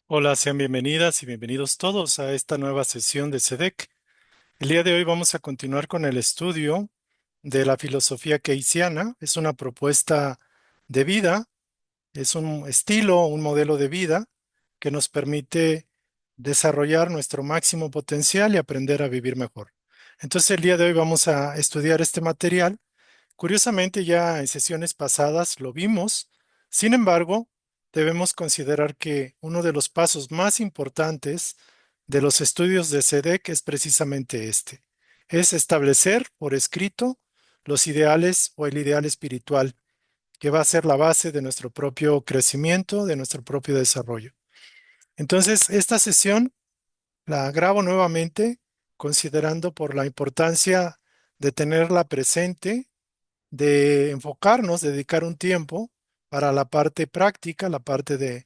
Hola, sean bienvenidas y bienvenidos todos a esta nueva sesión de SEDEC. El día de hoy vamos a continuar con el estudio de la filosofía keynesiana. Es una propuesta de vida, es un estilo, un modelo de vida que nos permite desarrollar nuestro máximo potencial y aprender a vivir mejor. Entonces, el día de hoy vamos a estudiar este material. Curiosamente, ya en sesiones pasadas lo vimos. Sin embargo, debemos considerar que uno de los pasos más importantes de los estudios de SEDEC es precisamente este. Es establecer por escrito los ideales o el ideal espiritual, que va a ser la base de nuestro propio crecimiento, de nuestro propio desarrollo. Entonces, esta sesión la grabo nuevamente considerando por la importancia de tenerla presente, de enfocarnos, dedicar un tiempo para la parte práctica, la parte de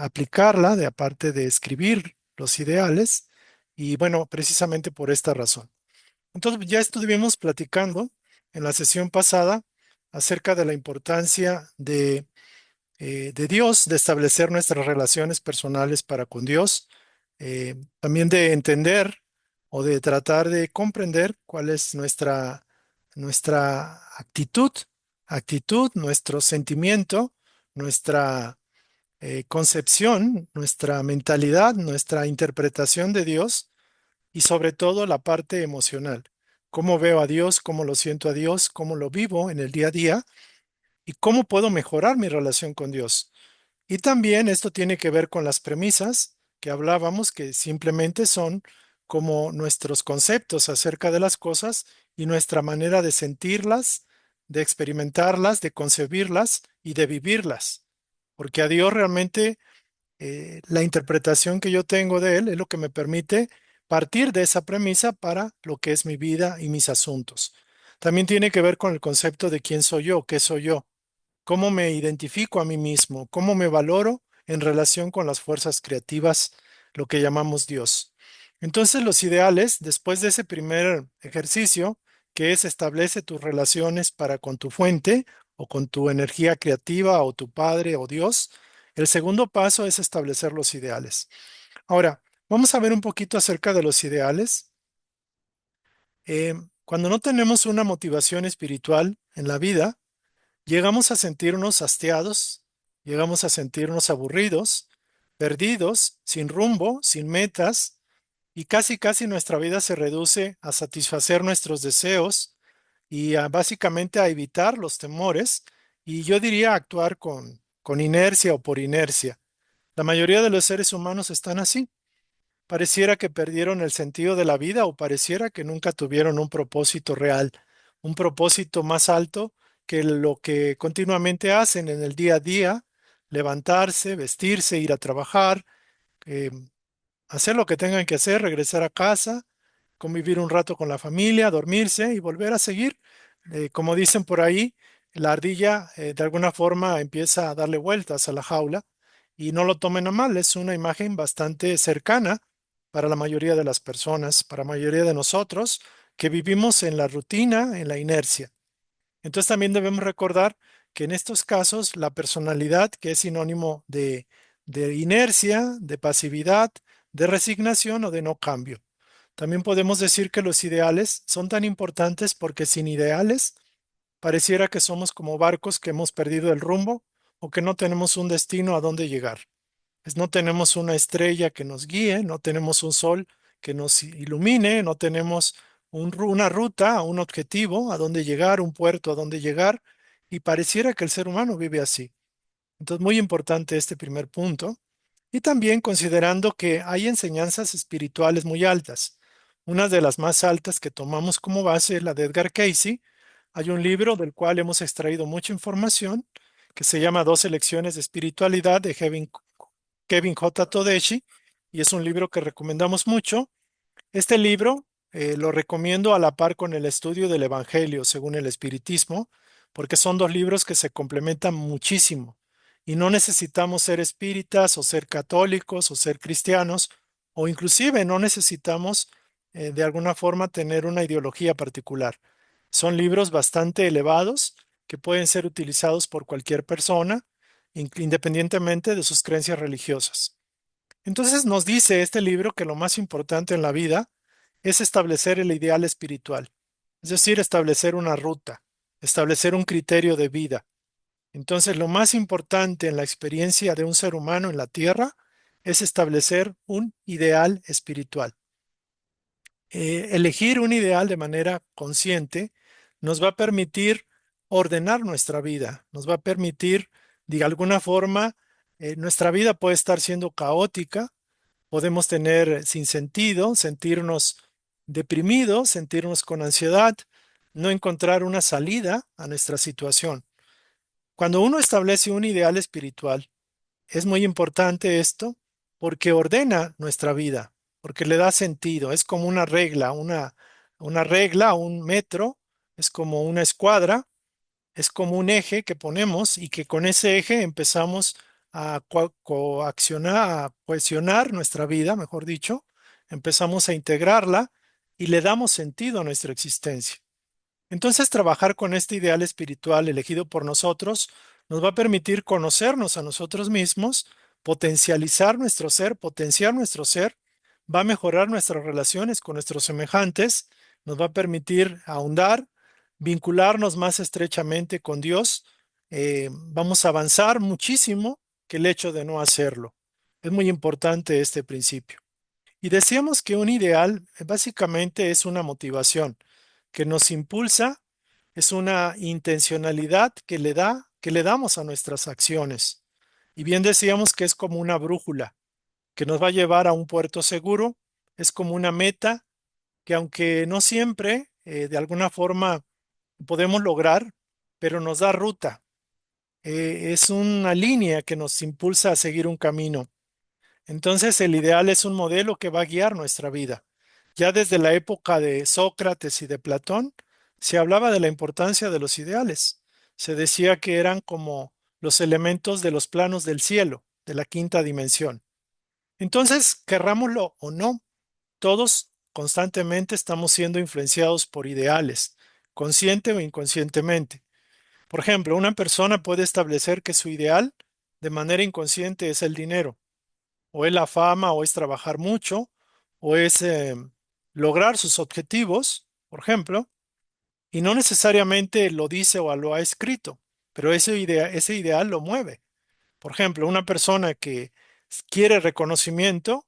aplicarla, de aparte de escribir los ideales, y bueno, precisamente por esta razón. Entonces, ya estuvimos platicando en la sesión pasada acerca de la importancia de Dios, de establecer nuestras relaciones personales para con Dios, también de entender o de tratar de comprender cuál es nuestra actitud, nuestro sentimiento, nuestra concepción, nuestra mentalidad, nuestra interpretación de Dios y sobre todo la parte emocional. Cómo veo a Dios, cómo lo siento a Dios, cómo lo vivo en el día a día y cómo puedo mejorar mi relación con Dios. Y también esto tiene que ver con las premisas que hablábamos, que simplemente son como nuestros conceptos acerca de las cosas y nuestra manera de sentirlas, de experimentarlas, de concebirlas y de vivirlas. Porque a Dios realmente la interpretación que yo tengo de Él es lo que me permite partir de esa premisa para lo que es mi vida y mis asuntos. También tiene que ver con el concepto de quién soy yo, qué soy yo, cómo me identifico a mí mismo, cómo me valoro en relación con las fuerzas creativas, lo que llamamos Dios. Entonces, los ideales, después de ese primer ejercicio, que es establece tus relaciones para con tu fuente o con tu energía creativa o tu Padre o Dios, el segundo paso es establecer los ideales. Ahora, vamos a ver un poquito acerca de los ideales. Cuando no tenemos una motivación espiritual en la vida, llegamos a sentirnos hastiados, llegamos a sentirnos aburridos, perdidos, sin rumbo, sin metas, y casi nuestra vida se reduce a satisfacer nuestros deseos y básicamente a evitar los temores, y yo diría actuar con inercia o por inercia. La mayoría de los seres humanos están así. Pareciera que perdieron el sentido de la vida o pareciera que nunca tuvieron un propósito real, un propósito más alto que lo que continuamente hacen en el día a día: levantarse, vestirse, ir a trabajar, eh, hacer lo que tengan que hacer, regresar a casa, convivir un rato con la familia, dormirse y volver a seguir. Como dicen por ahí, la ardilla de alguna forma empieza a darle vueltas a la jaula, y no lo tomen a mal, es una imagen bastante cercana para la mayoría de las personas, para la mayoría de nosotros que vivimos en la rutina, en la inercia. Entonces también debemos recordar que en estos casos la personalidad, que es sinónimo de inercia, de pasividad, de resignación o de no cambio. También podemos decir que los ideales son tan importantes porque sin ideales pareciera que somos como barcos que hemos perdido el rumbo o que no tenemos un destino a dónde llegar. No tenemos una estrella que nos guíe, no tenemos un sol que nos ilumine, no tenemos una ruta, un objetivo a dónde llegar, un puerto a dónde llegar, y pareciera que el ser humano vive así. Entonces, muy importante este primer punto. Y también considerando que hay enseñanzas espirituales muy altas. Una de las más altas que tomamos como base es la de Edgar Cayce. Hay un libro del cual hemos extraído mucha información que se llama 12 lecciones de espiritualidad de Kevin J. Todeshi, y es un libro que recomendamos mucho. Este libro lo recomiendo a la par con el estudio del Evangelio según el Espiritismo, porque son dos libros que se complementan muchísimo y no necesitamos ser espíritas o ser católicos o ser cristianos, o inclusive no necesitamos de alguna forma tener una ideología particular. Son libros bastante elevados que pueden ser utilizados por cualquier persona, independientemente de sus creencias religiosas. Entonces nos dice este libro que lo más importante en la vida es establecer el ideal espiritual, es decir, establecer una ruta, establecer un criterio de vida. Entonces, lo más importante en la experiencia de un ser humano en la tierra es establecer un ideal espiritual. Elegir un ideal de manera consciente nos va a permitir ordenar nuestra vida, nos va a permitir, de alguna forma, nuestra vida puede estar siendo caótica, podemos tener sin sentido, sentirnos deprimidos, sentirnos con ansiedad, no encontrar una salida a nuestra situación. Cuando uno establece un ideal espiritual, es muy importante esto porque ordena nuestra vida, porque le da sentido. Es como una regla, un metro, es como una escuadra, es como un eje que ponemos y que con ese eje empezamos a coaccionar, a cohesionar nuestra vida, mejor dicho, empezamos a integrarla y le damos sentido a nuestra existencia. Entonces, trabajar con este ideal espiritual elegido por nosotros nos va a permitir conocernos a nosotros mismos, potencializar nuestro ser, potenciar nuestro ser, va a mejorar nuestras relaciones con nuestros semejantes, nos va a permitir ahondar, vincularnos más estrechamente con Dios. Vamos a avanzar muchísimo que el hecho de no hacerlo. Es muy importante este principio. Y decíamos que un ideal básicamente es una motivación que nos impulsa, es una intencionalidad que le damos a nuestras acciones. Y bien decíamos que es como una brújula que nos va a llevar a un puerto seguro, es como una meta que aunque no siempre de alguna forma podemos lograr, pero nos da ruta. Es una línea que nos impulsa a seguir un camino. Entonces, el ideal es un modelo que va a guiar nuestra vida. Ya desde la época de Sócrates y de Platón, se hablaba de la importancia de los ideales. Se decía que eran como los elementos de los planos del cielo, de la quinta dimensión. Entonces, querrámoslo o no, todos constantemente estamos siendo influenciados por ideales, consciente o inconscientemente. Por ejemplo, una persona puede establecer que su ideal de manera inconsciente es el dinero o es la fama, o es trabajar mucho, o es lograr sus objetivos, por ejemplo, y no necesariamente lo dice o lo ha escrito, pero ese ideal lo mueve. Por ejemplo, una persona que quiere reconocimiento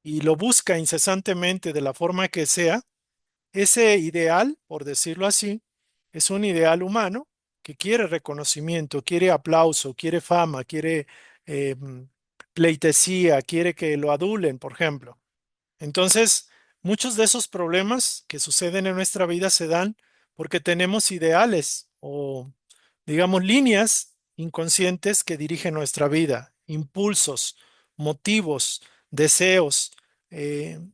y lo busca incesantemente de la forma que sea, ese ideal, por decirlo así, es un ideal humano que quiere reconocimiento, quiere aplauso, quiere fama, quiere eh, pleitesía, quiere que lo adulen, por ejemplo. Entonces, muchos de esos problemas que suceden en nuestra vida se dan porque tenemos ideales o, digamos, líneas inconscientes que dirigen nuestra vida, impulsos, motivos, deseos,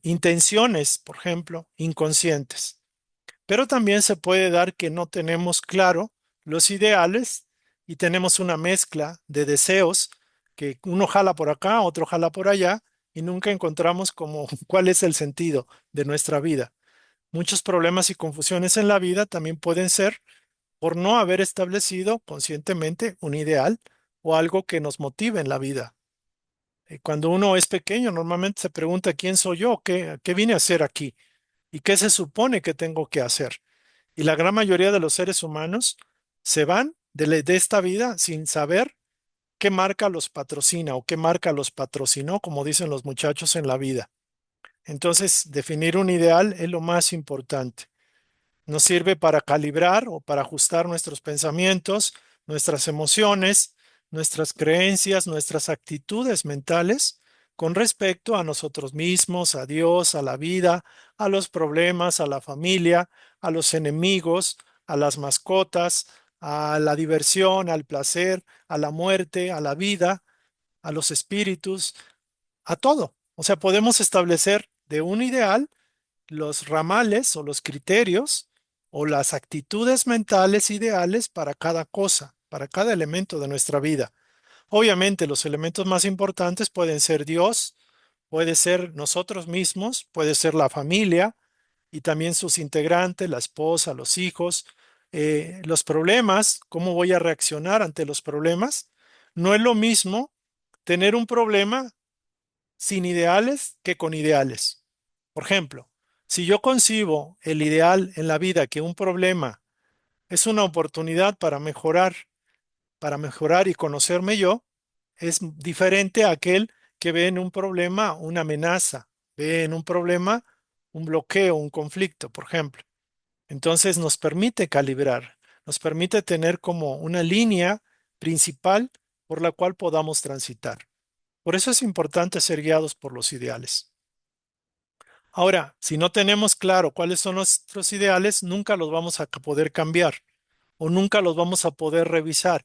intenciones, por ejemplo, inconscientes. Pero también se puede dar que no tenemos claro los ideales y tenemos una mezcla de deseos que uno jala por acá, otro jala por allá y nunca encontramos como cuál es el sentido de nuestra vida. Muchos problemas y confusiones en la vida también pueden ser por no haber establecido conscientemente un ideal o algo que nos motive en la vida. Cuando uno es pequeño, normalmente se pregunta quién soy yo, qué vine a hacer aquí y qué se supone que tengo que hacer. Y la gran mayoría de los seres humanos se van de esta vida sin saber qué marca los patrocina o qué marca los patrocinó, como dicen los muchachos en la vida. Entonces, definir un ideal es lo más importante. Nos sirve para calibrar o para ajustar nuestros pensamientos, nuestras emociones, nuestras creencias, nuestras actitudes mentales con respecto a nosotros mismos, a Dios, a la vida, a los problemas, a la familia, a los enemigos, a las mascotas, a la diversión, al placer, a la muerte, a la vida, a los espíritus, a todo. O sea, podemos establecer de un ideal los ramales o los criterios o las actitudes mentales ideales para cada cosa, para cada elemento de nuestra vida. Obviamente, los elementos más importantes pueden ser Dios, puede ser nosotros mismos, puede ser la familia y también sus integrantes, la esposa, los hijos, los problemas, cómo voy a reaccionar ante los problemas. No es lo mismo tener un problema sin ideales que con ideales. Por ejemplo, si yo concibo el ideal en la vida que un problema es una oportunidad para mejorar y conocerme yo, es diferente a aquel que ve en un problema una amenaza, ve en un problema un bloqueo, un conflicto, por ejemplo. Entonces nos permite calibrar, nos permite tener como una línea principal por la cual podamos transitar. Por eso es importante ser guiados por los ideales. Ahora, si no tenemos claro cuáles son nuestros ideales, nunca los vamos a poder cambiar o nunca los vamos a poder revisar.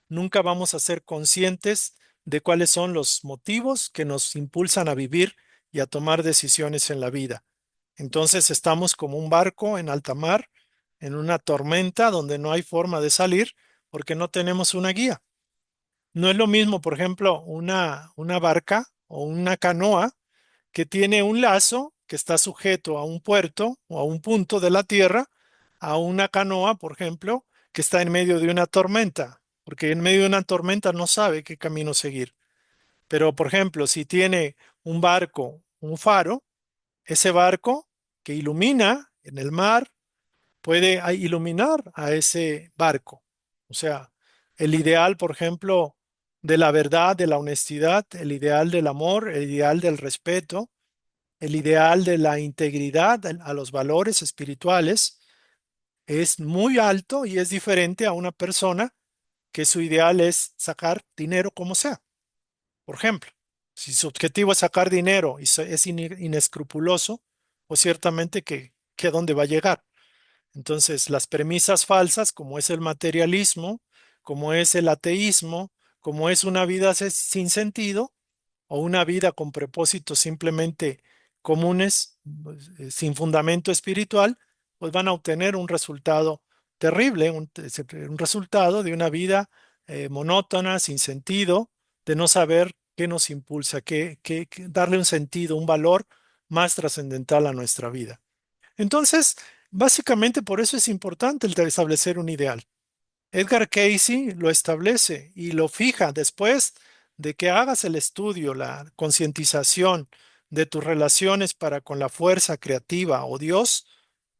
Nunca vamos a ser conscientes de cuáles son los motivos que nos impulsan a vivir y a tomar decisiones en la vida. Entonces estamos como un barco en alta mar, en una tormenta donde no hay forma de salir porque no tenemos una guía. No es lo mismo, por ejemplo, una barca o una canoa que tiene un lazo que está sujeto a un puerto o a un punto de la tierra, a una canoa, por ejemplo, que está en medio de una tormenta, porque en medio de una tormenta no sabe qué camino seguir. Pero, por ejemplo, si tiene un barco, un faro, ese barco que ilumina en el mar puede iluminar a ese barco. O sea, el ideal, por ejemplo, de la verdad, de la honestidad, el ideal del amor, el ideal del respeto, el ideal de la integridad a los valores espirituales es muy alto y es diferente a una persona que su ideal es sacar dinero como sea. Por ejemplo, si su objetivo es sacar dinero y es inescrupuloso, pues ciertamente que a dónde va a llegar. Entonces, las premisas falsas, como es el materialismo, como es el ateísmo, como es una vida sin sentido, o una vida con propósitos simplemente comunes, pues, sin fundamento espiritual, pues van a obtener un resultado terrible, un resultado de una vida monótona, sin sentido, de no saber qué nos impulsa, darle un sentido, un valor más trascendental a nuestra vida. Entonces, básicamente por eso es importante el establecer un ideal. Edgar Cayce lo establece y lo fija después de que hagas el estudio, la concientización de tus relaciones para con la fuerza creativa o Dios,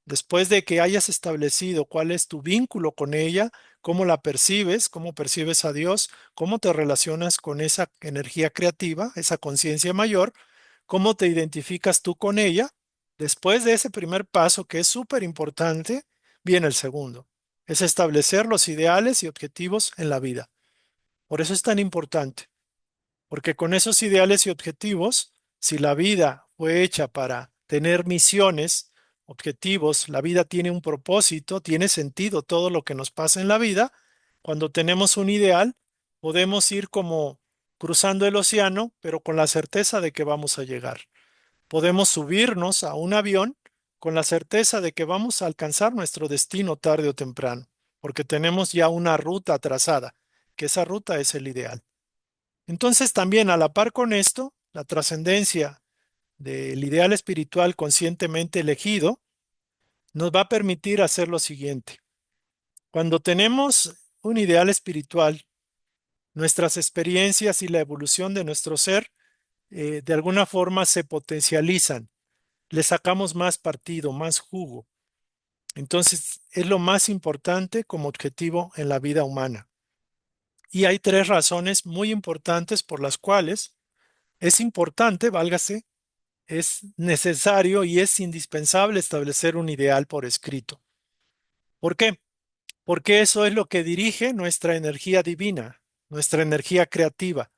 después de que hayas establecido cuál es tu vínculo con ella, cómo la percibes, cómo percibes a Dios, cómo te relacionas con esa energía creativa, esa conciencia mayor, cómo te identificas tú con ella. Después de ese primer paso, que es súper importante, viene el segundo. Es establecer los ideales y objetivos en la vida. Por eso es tan importante, porque con esos ideales y objetivos, si la vida fue hecha para tener misiones, objetivos, la vida tiene un propósito, tiene sentido todo lo que nos pasa en la vida, cuando tenemos un ideal, podemos ir como cruzando el océano, pero con la certeza de que vamos a llegar. Podemos subirnos a un avión con la certeza de que vamos a alcanzar nuestro destino tarde o temprano, porque tenemos ya una ruta trazada, que esa ruta es el ideal. Entonces también a la par con esto, la trascendencia del ideal espiritual conscientemente elegido nos va a permitir hacer lo siguiente. Cuando tenemos un ideal espiritual, nuestras experiencias y la evolución de nuestro ser de alguna forma se potencializan, le sacamos más partido, más jugo. Entonces es lo más importante como objetivo en la vida humana. Y hay tres razones muy importantes por las cuales es importante, válgase, es necesario y es indispensable establecer un ideal por escrito. ¿Por qué? Porque eso es lo que dirige nuestra energía divina, nuestra energía creativa.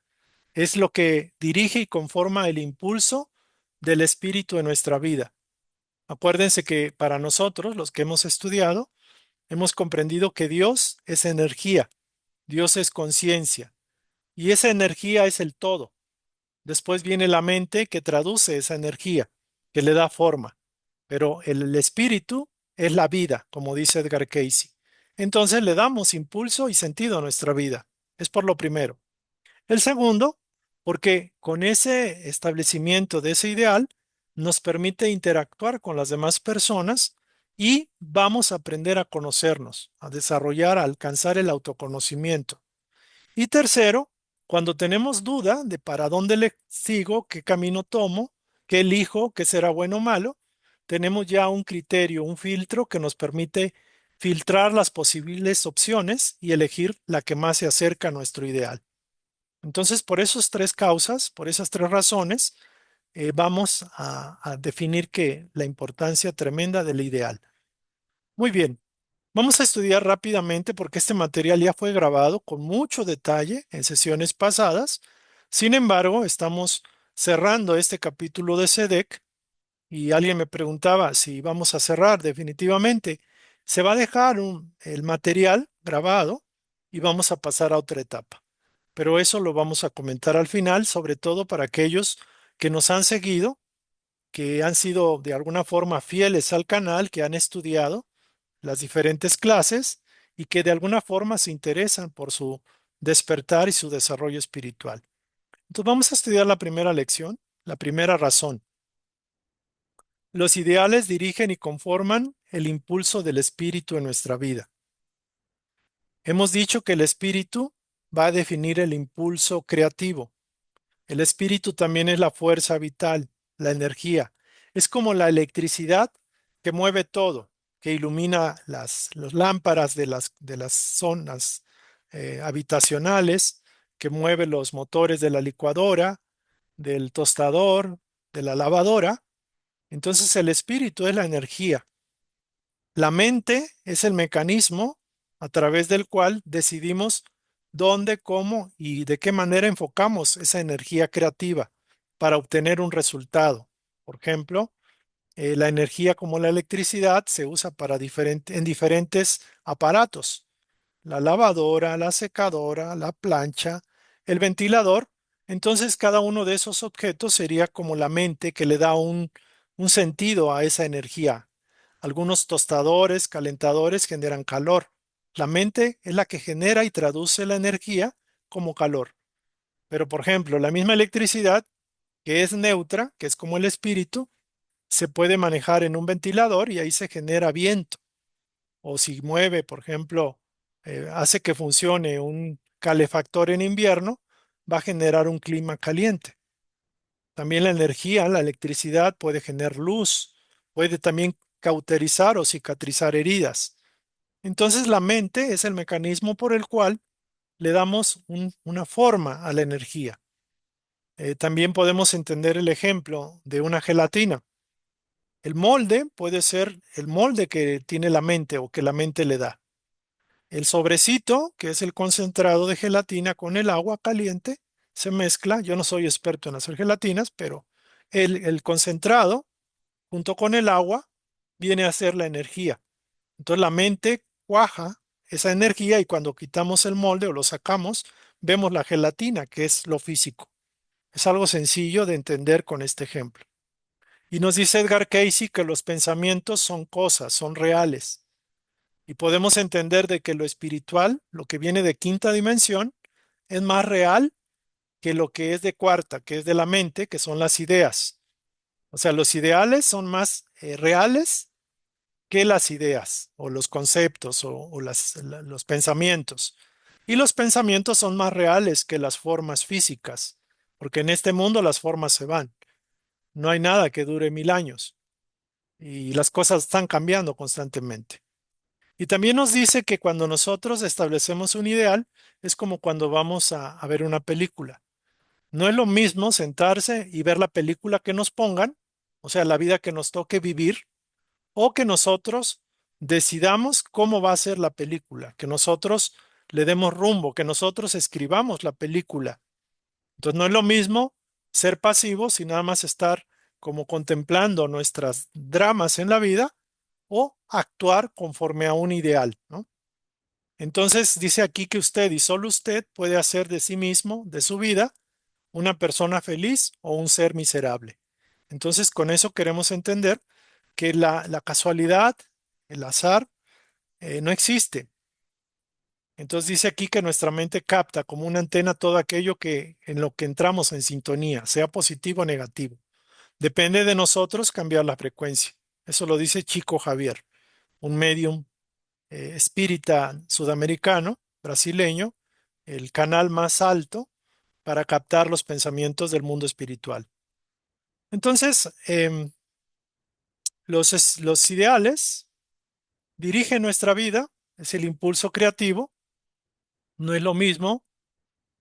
Es lo que dirige y conforma el impulso del espíritu en nuestra vida. Acuérdense que para nosotros, los que hemos estudiado, hemos comprendido que Dios es energía, Dios es conciencia y esa energía es el todo. Después viene la mente que traduce esa energía, que le da forma. Pero el espíritu es la vida, como dice Edgar Cayce. Entonces le damos impulso y sentido a nuestra vida. Es por lo primero. El segundo, porque con ese establecimiento de ese ideal nos permite interactuar con las demás personas y vamos a aprender a conocernos, a desarrollar, a alcanzar el autoconocimiento. Y tercero, Cuando tenemos duda de para dónde le sigo, qué camino tomo, qué elijo, qué será bueno o malo, tenemos ya un criterio, un filtro que nos permite filtrar las posibles opciones y elegir la que más se acerca a nuestro ideal. Entonces, por esas tres causas, por esas tres razones, vamos a definir que la importancia tremenda del ideal. Muy bien, vamos a estudiar rápidamente porque este material ya fue grabado con mucho detalle en sesiones pasadas. Sin embargo, estamos cerrando este capítulo de SEDEC y alguien me preguntaba si vamos a cerrar definitivamente. Se va a dejar el material grabado y vamos a pasar a otra etapa. Pero eso lo vamos a comentar al final, sobre todo para aquellos que nos han seguido, que han sido de alguna forma fieles al canal, que han estudiado las diferentes clases y que de alguna forma se interesan por su despertar y su desarrollo espiritual. Entonces vamos a estudiar la primera lección, la primera razón. Los ideales dirigen y conforman el impulso del espíritu en nuestra vida. Hemos dicho que el espíritu va a definir el impulso creativo. El espíritu también es la fuerza vital, la energía. Es como la electricidad que mueve todo, que ilumina las lámparas de las zonas habitacionales, que mueve los motores de la licuadora, del tostador, de la lavadora. Entonces el espíritu es la energía. La mente es el mecanismo a través del cual decidimos dónde, cómo y de qué manera enfocamos esa energía creativa para obtener un resultado. Por ejemplo, la energía como la electricidad se usa en diferentes aparatos. La lavadora, la secadora, la plancha, el ventilador. Entonces cada uno de esos objetos sería como la mente que le da un sentido a esa energía. Algunos tostadores, calentadores generan calor. La mente es la que genera y traduce la energía como calor. Pero, por ejemplo, la misma electricidad, que es neutra, que es como el espíritu, se puede manejar en un ventilador y ahí se genera viento. O si mueve, por ejemplo, hace que funcione un calefactor en invierno, va a generar un clima caliente. También la energía, la electricidad puede generar luz, puede también cauterizar o cicatrizar heridas. Entonces la mente es el mecanismo por el cual le damos una forma a la energía. También podemos entender el ejemplo de una gelatina. El molde puede ser el molde que tiene la mente o que la mente le da. El sobrecito, que es el concentrado de gelatina con el agua caliente, se mezcla. Yo no soy experto en hacer gelatinas, pero el concentrado junto con el agua viene a ser la energía. Entonces la mente cuaja esa energía y cuando quitamos el molde o lo sacamos, vemos la gelatina, que es lo físico. Es algo sencillo de entender con este ejemplo. Y nos dice Edgar Cayce que los pensamientos son cosas, son reales. Y podemos entender de que lo espiritual, lo que viene de quinta dimensión, es más real que lo que es de cuarta, que es de la mente, que son las ideas. O sea, los ideales son más reales que las ideas o los conceptos o los pensamientos. Y los pensamientos son más reales que las formas físicas, porque en este mundo las formas se van. No hay nada que dure 1000 años y las cosas están cambiando constantemente. Y también nos dice que cuando nosotros establecemos un ideal, es como cuando vamos a ver una película. No es lo mismo sentarse y ver la película que nos pongan, o sea, la vida que nos toque vivir, o que nosotros decidamos cómo va a ser la película, que nosotros le demos rumbo, que nosotros escribamos la película. Entonces no es lo mismo ser pasivos y nada más estar como contemplando nuestras dramas en la vida o actuar conforme a un ideal, ¿no? Entonces dice aquí que usted y solo usted puede hacer de sí mismo, de su vida, una persona feliz o un ser miserable. Entonces con eso queremos entender que la casualidad, el azar, no existe. Entonces dice aquí que nuestra mente capta como una antena todo aquello que en lo que entramos en sintonía, sea positivo o negativo. Depende de nosotros cambiar la frecuencia. Eso lo dice Chico Javier, un medium espírita sudamericano, brasileño, el canal más alto para captar los pensamientos del mundo espiritual. Entonces, los ideales dirigen nuestra vida, es el impulso creativo. No es lo mismo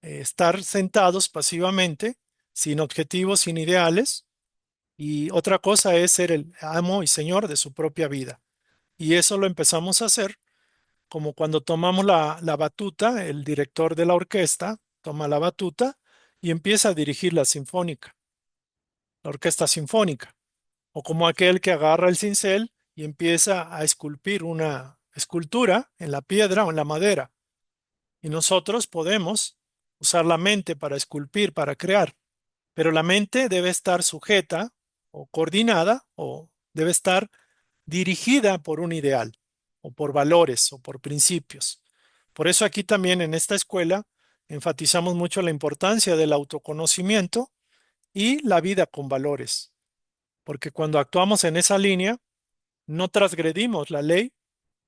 estar sentados pasivamente, sin objetivos, sin ideales, y otra cosa es ser el amo y señor de su propia vida. Y eso lo empezamos a hacer como cuando tomamos la batuta, el director de la orquesta toma la batuta y empieza a dirigir la orquesta sinfónica, o como aquel que agarra el cincel y empieza a esculpir una escultura en la piedra o en la madera. Y nosotros podemos usar la mente para esculpir, para crear, pero la mente debe estar sujeta o coordinada o debe estar dirigida por un ideal o por valores o por principios. Por eso aquí también en esta escuela enfatizamos mucho la importancia del autoconocimiento y la vida con valores, porque cuando actuamos en esa línea, no transgredimos la ley,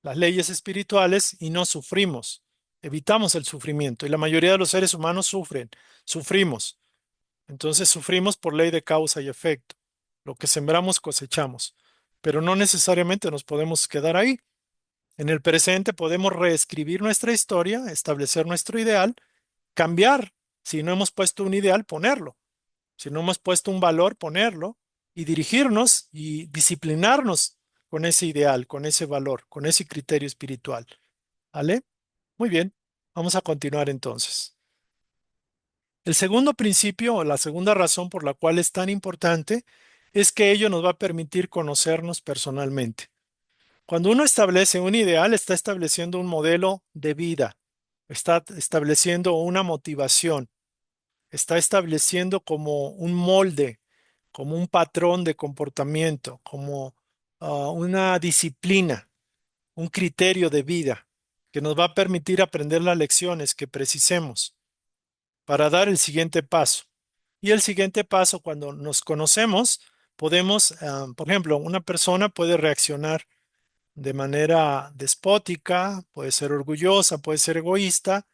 las leyes espirituales y no sufrimos, evitamos el sufrimiento. Y la mayoría de los seres humanos sufrimos. Entonces sufrimos por ley de causa y efecto. Lo que sembramos cosechamos, pero no necesariamente nos podemos quedar ahí. En el presente podemos reescribir nuestra historia, establecer nuestro ideal, cambiar. Si no hemos puesto un ideal, ponerlo. Si no hemos puesto un valor, ponerlo y dirigirnos y disciplinarnos con ese ideal, con ese valor, con ese criterio espiritual. ¿Vale? Muy bien. Vamos a continuar entonces. El segundo principio o la segunda razón por la cual es tan importante es que ello nos va a permitir conocernos personalmente. Cuando uno establece un ideal, está estableciendo un modelo de vida, está estableciendo una motivación, está estableciendo como un molde, como un patrón de comportamiento, como una disciplina, un criterio de vida que nos va a permitir aprender las lecciones que precisemos para dar el siguiente paso. Y el siguiente paso, cuando nos conocemos, podemos, por ejemplo, una persona puede reaccionar de manera despótica, puede ser orgullosa, puede ser egoísta,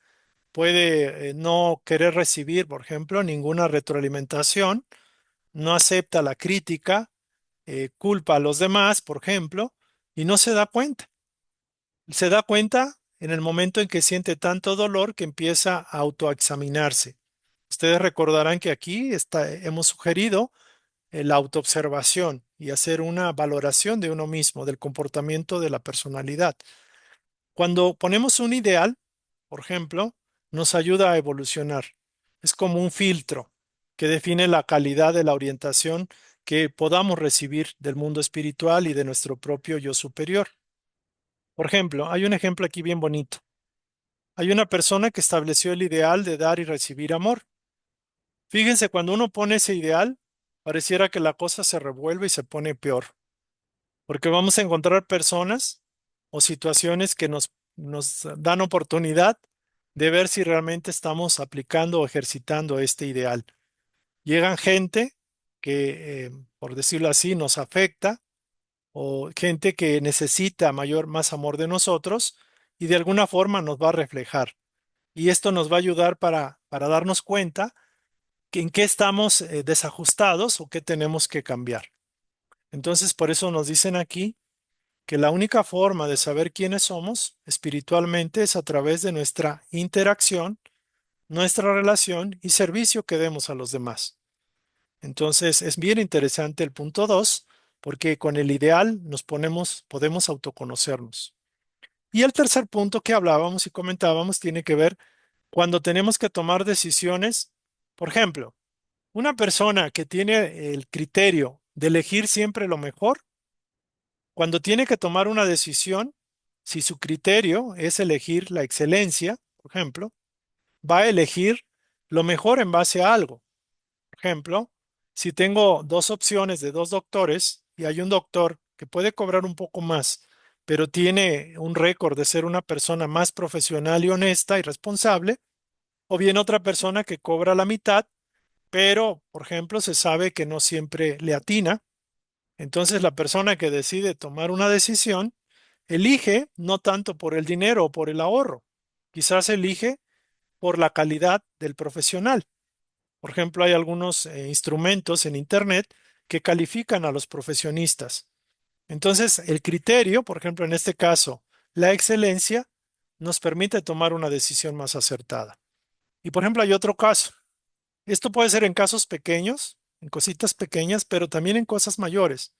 puede no querer recibir, por ejemplo, ninguna retroalimentación, no acepta la crítica, culpa a los demás, por ejemplo, y no se da cuenta. Se da cuenta en el momento en que siente tanto dolor que empieza a autoexaminarse. Ustedes recordarán que aquí hemos sugerido la autoobservación y hacer una valoración de uno mismo, del comportamiento de la personalidad. Cuando ponemos un ideal, por ejemplo, nos ayuda a evolucionar. Es como un filtro que define la calidad de la orientación que podamos recibir del mundo espiritual y de nuestro propio yo superior. Por ejemplo, hay un ejemplo aquí bien bonito. Hay una persona que estableció el ideal de dar y recibir amor. Fíjense, cuando uno pone ese ideal, pareciera que la cosa se revuelve y se pone peor, porque vamos a encontrar personas o situaciones que nos dan oportunidad de ver si realmente estamos aplicando o ejercitando este ideal. Llegan gente que, por decirlo así, nos afecta o gente que necesita más amor de nosotros y de alguna forma nos va a reflejar. Y esto nos va a ayudar para darnos cuenta que en qué estamos desajustados o qué tenemos que cambiar. Entonces, por eso nos dicen aquí que la única forma de saber quiénes somos espiritualmente es a través de nuestra interacción, nuestra relación y servicio que demos a los demás. Entonces, es bien interesante el punto 2, porque con el ideal podemos autoconocernos. Y el tercer punto que hablábamos y comentábamos tiene que ver cuando tenemos que tomar decisiones. Por ejemplo, una persona que tiene el criterio de elegir siempre lo mejor, cuando tiene que tomar una decisión, si su criterio es elegir la excelencia, por ejemplo, va a elegir lo mejor en base a algo. Por ejemplo, si tengo dos opciones de dos doctores y hay un doctor que puede cobrar un poco más, pero tiene un récord de ser una persona más profesional y honesta y responsable, o bien otra persona que cobra la mitad, pero, por ejemplo, se sabe que no siempre le atina. Entonces, la persona que decide tomar una decisión elige no tanto por el dinero o por el ahorro, quizás elige por la calidad del profesional. Por ejemplo, hay algunos instrumentos en Internet que califican a los profesionistas. Entonces, el criterio, por ejemplo, en este caso, la excelencia, nos permite tomar una decisión más acertada. Y, por ejemplo, hay otro caso. Esto puede ser en casos pequeños, en cositas pequeñas, pero también en cosas mayores.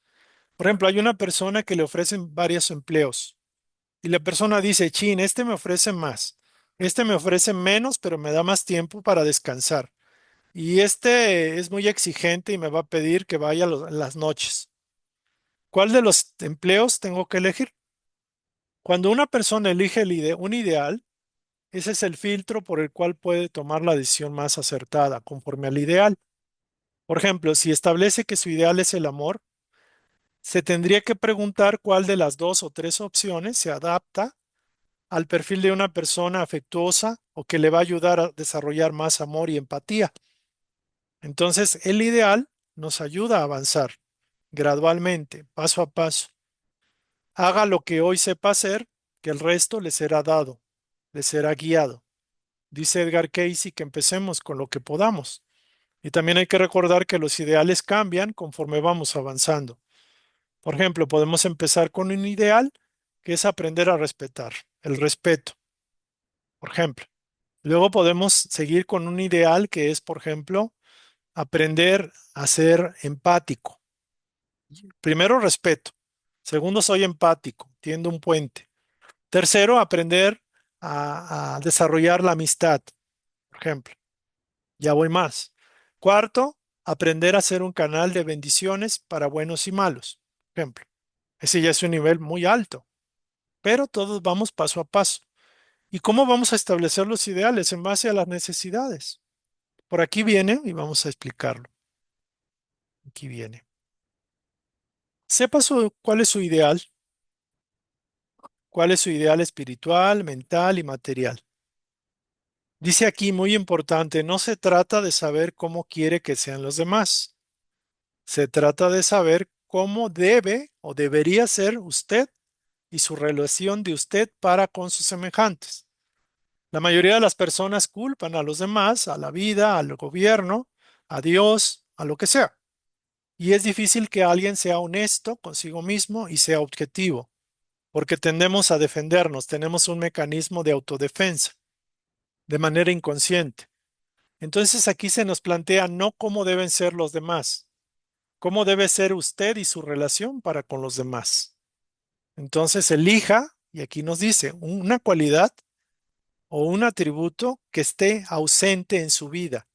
Por ejemplo, hay una persona que le ofrecen varios empleos y la persona dice, chin, este me ofrece más, este me ofrece menos, pero me da más tiempo para descansar. Y este es muy exigente y me va a pedir que vaya en las noches. ¿Cuál de los empleos tengo que elegir? Cuando una persona elige un ideal, ese es el filtro por el cual puede tomar la decisión más acertada, conforme al ideal. Por ejemplo, si establece que su ideal es el amor, se tendría que preguntar cuál de las dos o tres opciones se adapta al perfil de una persona afectuosa o que le va a ayudar a desarrollar más amor y empatía. Entonces, el ideal nos ayuda a avanzar gradualmente, paso a paso. Haga lo que hoy sepa hacer, que el resto le será dado, le será guiado. Dice Edgar Cayce que empecemos con lo que podamos. Y también hay que recordar que los ideales cambian conforme vamos avanzando. Por ejemplo, podemos empezar con un ideal que es aprender a respetar, el respeto, por ejemplo. Luego podemos seguir con un ideal que es, por ejemplo, aprender a ser empático. Primero, respeto. Segundo, soy empático, tiendo un puente. Tercero, aprender a desarrollar la amistad, por ejemplo. Ya voy más. Cuarto, aprender a ser un canal de bendiciones para buenos y malos, por ejemplo. Ese ya es un nivel muy alto, pero todos vamos paso a paso. ¿Y cómo vamos a establecer los ideales? En base a las necesidades. Por aquí viene y vamos a explicarlo. Aquí viene. Sepa cuál es su ideal, cuál es su ideal espiritual, mental y material. Dice aquí, muy importante, no se trata de saber cómo quiere que sean los demás. Se trata de saber cómo debe o debería ser usted y su relación de usted para con sus semejantes. La mayoría de las personas culpan a los demás, a la vida, al gobierno, a Dios, a lo que sea. Y es difícil que alguien sea honesto consigo mismo y sea objetivo, porque tendemos a defendernos, tenemos un mecanismo de autodefensa de manera inconsciente. Entonces aquí se nos plantea no cómo deben ser los demás, cómo debe ser usted y su relación para con los demás. Entonces elija, y aquí nos dice, una cualidad o un atributo que esté ausente en su vida.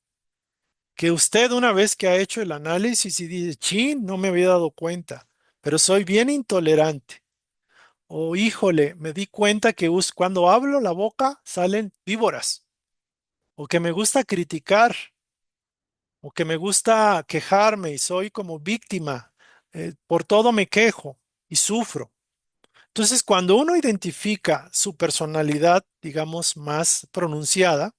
Que usted una vez que ha hecho el análisis y dice, chin, no me había dado cuenta, pero soy bien intolerante. O híjole, me di cuenta que cuando hablo la boca salen víboras. O que me gusta criticar. O que me gusta quejarme y soy como víctima. Por todo me quejo y sufro. Entonces, cuando uno identifica su personalidad, digamos, más pronunciada,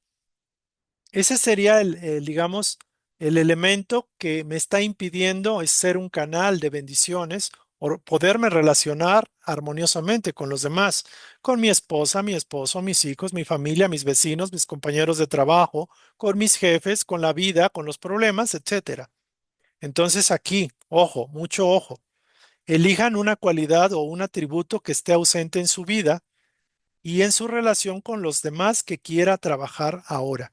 ese sería digamos, el elemento que me está impidiendo es ser un canal de bendiciones o poderme relacionar armoniosamente con los demás, con mi esposa, mi esposo, mis hijos, mi familia, mis vecinos, mis compañeros de trabajo, con mis jefes, con la vida, con los problemas, etcétera. Entonces aquí, ojo, mucho ojo, elijan una cualidad o un atributo que esté ausente en su vida y en su relación con los demás que quiera trabajar ahora.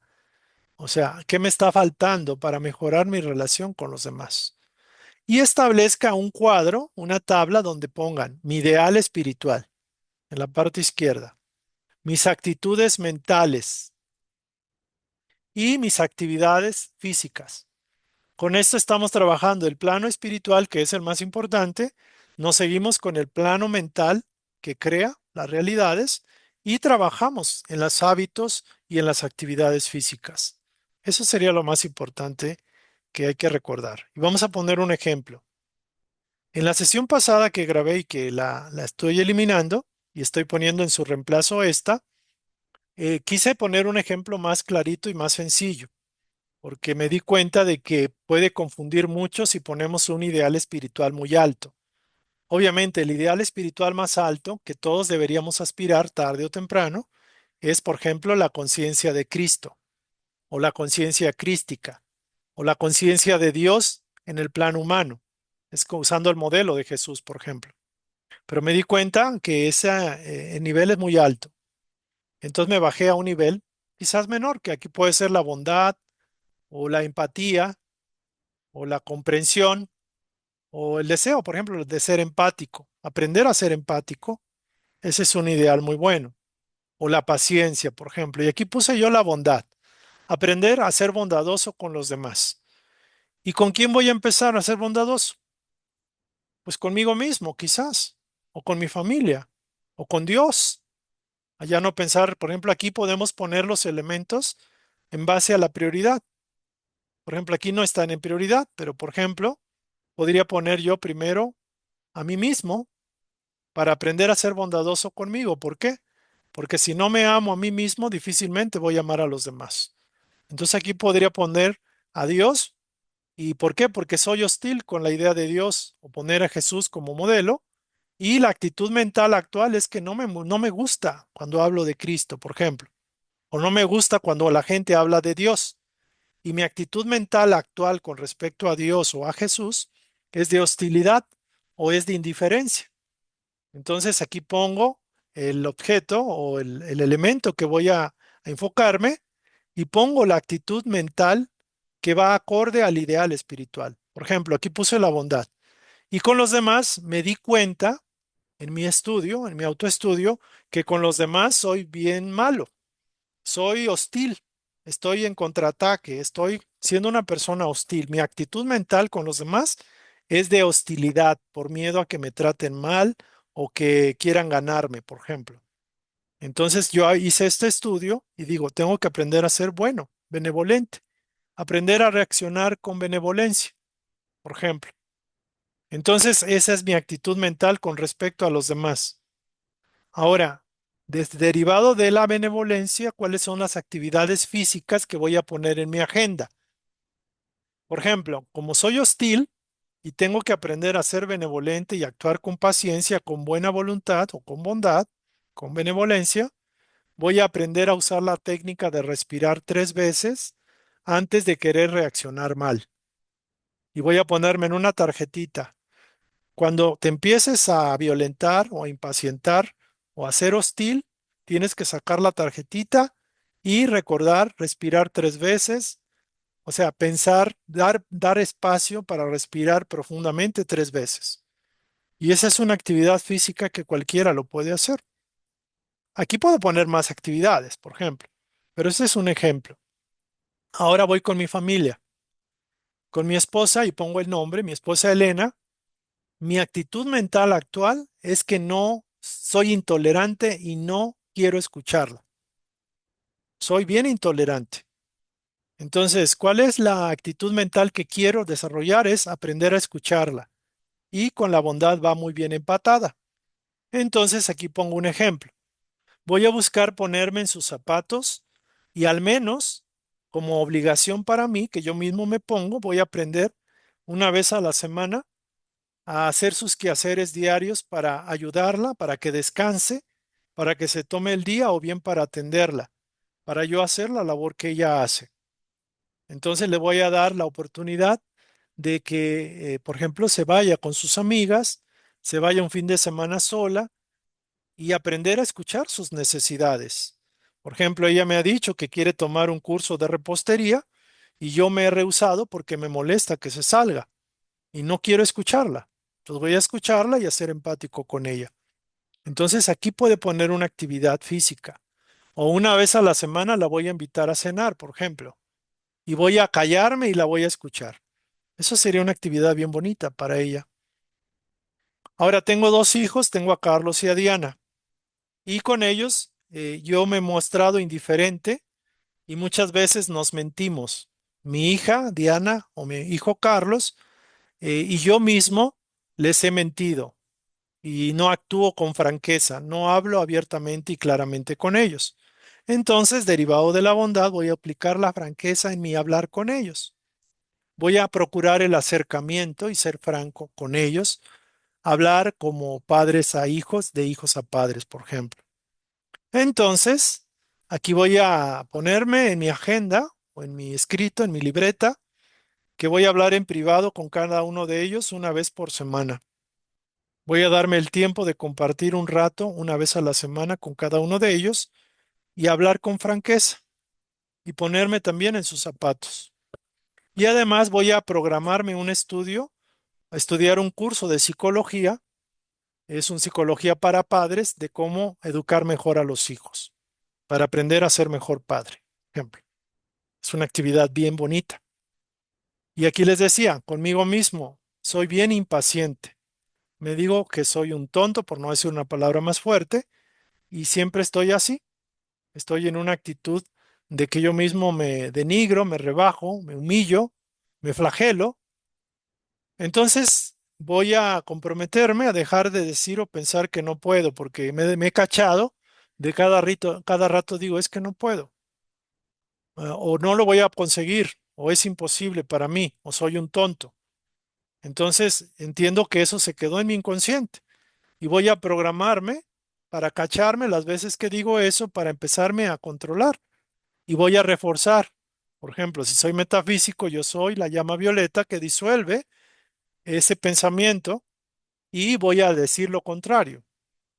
O sea, ¿qué me está faltando para mejorar mi relación con los demás? Y establezca un cuadro, una tabla donde pongan mi ideal espiritual en la parte izquierda, mis actitudes mentales y mis actividades físicas. Con esto estamos trabajando el plano espiritual, que es el más importante. Nos seguimos con el plano mental, que crea las realidades, y trabajamos en los hábitos y en las actividades físicas. Eso sería lo más importante que hay que recordar. Y vamos a poner un ejemplo. En la sesión pasada que grabé y que la estoy eliminando y estoy poniendo en su reemplazo esta, quise poner un ejemplo más clarito y más sencillo porque me di cuenta de que puede confundir mucho si ponemos un ideal espiritual muy alto. Obviamente, el ideal espiritual más alto que todos deberíamos aspirar tarde o temprano es, por ejemplo, la conciencia de Cristo o la conciencia crística. o la conciencia de Dios en el plano humano. Es usando el modelo de Jesús, por ejemplo. Pero me di cuenta que ese el nivel es muy alto. Entonces me bajé a un nivel quizás menor, que aquí puede ser la bondad o la empatía o la comprensión o el deseo, por ejemplo, de ser empático. Aprender a ser empático, ese es un ideal muy bueno. O la paciencia, por ejemplo. Y aquí puse yo la bondad. Aprender a ser bondadoso con los demás. ¿Y con quién voy a empezar a ser bondadoso? Pues conmigo mismo, quizás, o con mi familia, o con Dios. Allá no pensar, por ejemplo, aquí podemos poner los elementos en base a la prioridad. Por ejemplo, aquí no están en prioridad, pero por ejemplo, podría poner yo primero a mí mismo para aprender a ser bondadoso conmigo. ¿Por qué? Porque si no me amo a mí mismo, difícilmente voy a amar a los demás. Entonces aquí podría poner a Dios. ¿Y por qué? Porque soy hostil con la idea de Dios o poner a Jesús como modelo. Y la actitud mental actual es que no me gusta cuando hablo de Cristo, por ejemplo, o no me gusta cuando la gente habla de Dios. Y mi actitud mental actual con respecto a Dios o a Jesús es de hostilidad o es de indiferencia. Entonces aquí pongo el objeto o el elemento que voy a enfocarme y pongo la actitud mental que va acorde al ideal espiritual. Por ejemplo, aquí puse la bondad. Y con los demás me di cuenta en mi estudio, en mi autoestudio, que con los demás soy bien malo, soy hostil, estoy en contraataque, estoy siendo una persona hostil. Mi actitud mental con los demás es de hostilidad por miedo a que me traten mal o que quieran ganarme, por ejemplo. Entonces yo hice este estudio y digo, tengo que aprender a ser bueno, benevolente, aprender a reaccionar con benevolencia, por ejemplo. Entonces esa es mi actitud mental con respecto a los demás. Ahora, derivado de la benevolencia, ¿cuáles son las actividades físicas que voy a poner en mi agenda? Por ejemplo, como soy hostil y tengo que aprender a ser benevolente y actuar con paciencia, con buena voluntad o con bondad, con benevolencia, voy a aprender a usar la técnica de respirar 3 veces antes de querer reaccionar mal. Y voy a ponerme en una tarjetita. Cuando te empieces a violentar o a impacientar o a ser hostil, tienes que sacar la tarjetita y recordar respirar 3 veces, o sea, pensar, dar espacio para respirar profundamente 3 veces. Y esa es una actividad física que cualquiera lo puede hacer. Aquí puedo poner más actividades, por ejemplo, pero ese es un ejemplo. Ahora voy con mi familia, con mi esposa y pongo el nombre, mi esposa Elena. Mi actitud mental actual es que no soy intolerante y no quiero escucharla. Soy bien intolerante. Entonces, ¿cuál es la actitud mental que quiero desarrollar? Es aprender a escucharla. Y con la bondad va muy bien empatada. Entonces, aquí pongo un ejemplo. Voy a buscar ponerme en sus zapatos y al menos, como obligación para mí, que yo mismo me pongo, voy a aprender una vez a la semana a hacer sus quehaceres diarios para ayudarla, para que descanse, para que se tome el día o bien para atenderla, para yo hacer la labor que ella hace. Entonces le voy a dar la oportunidad de que, por ejemplo, se vaya con sus amigas, se vaya un fin de semana sola y aprender a escuchar sus necesidades. Por ejemplo, ella me ha dicho que quiere tomar un curso de repostería y yo me he rehusado porque me molesta que se salga y no quiero escucharla. Entonces voy a escucharla y a ser empático con ella. Entonces aquí puede poner una actividad física o una vez a la semana la voy a invitar a cenar, por ejemplo, y voy a callarme y la voy a escuchar. Eso sería una actividad bien bonita para ella. Ahora tengo 2 hijos, tengo a Carlos y a Diana, y con ellos yo me he mostrado indiferente y muchas veces nos mentimos. Mi hija Diana o mi hijo Carlos y yo mismo les he mentido y no actúo con franqueza, no hablo abiertamente y claramente con ellos. Entonces, derivado de la bondad, voy a aplicar la franqueza en mi hablar con ellos. Voy a procurar el acercamiento y ser franco con ellos, hablar como padres a hijos, de hijos a padres, por ejemplo. Entonces, aquí voy a ponerme en mi agenda o en mi escrito, en mi libreta, que voy a hablar en privado con cada uno de ellos una vez por semana. Voy a darme el tiempo de compartir un rato una vez a la semana con cada uno de ellos y hablar con franqueza y ponerme también en sus zapatos. Y además voy a programarme un estudio, a estudiar un curso de psicología, es un psicología para padres, de cómo educar mejor a los hijos, para aprender a ser mejor padre. Ejemplo, es una actividad bien bonita. Y aquí les decía, conmigo mismo, soy bien impaciente. Me digo que soy un tonto, por no decir una palabra más fuerte, y siempre estoy así. Estoy en una actitud de que yo mismo me denigro, me rebajo, me humillo, me flagelo. Entonces voy a comprometerme a dejar de decir o pensar que no puedo, porque me he cachado de cada rato digo, es que no puedo, o no lo voy a conseguir, o es imposible para mí, o soy un tonto. Entonces entiendo que eso se quedó en mi inconsciente y voy a programarme para cacharme las veces que digo eso para empezarme a controlar y voy a reforzar. Por ejemplo, si soy metafísico, yo soy la llama violeta que disuelve ese pensamiento y voy a decir lo contrario.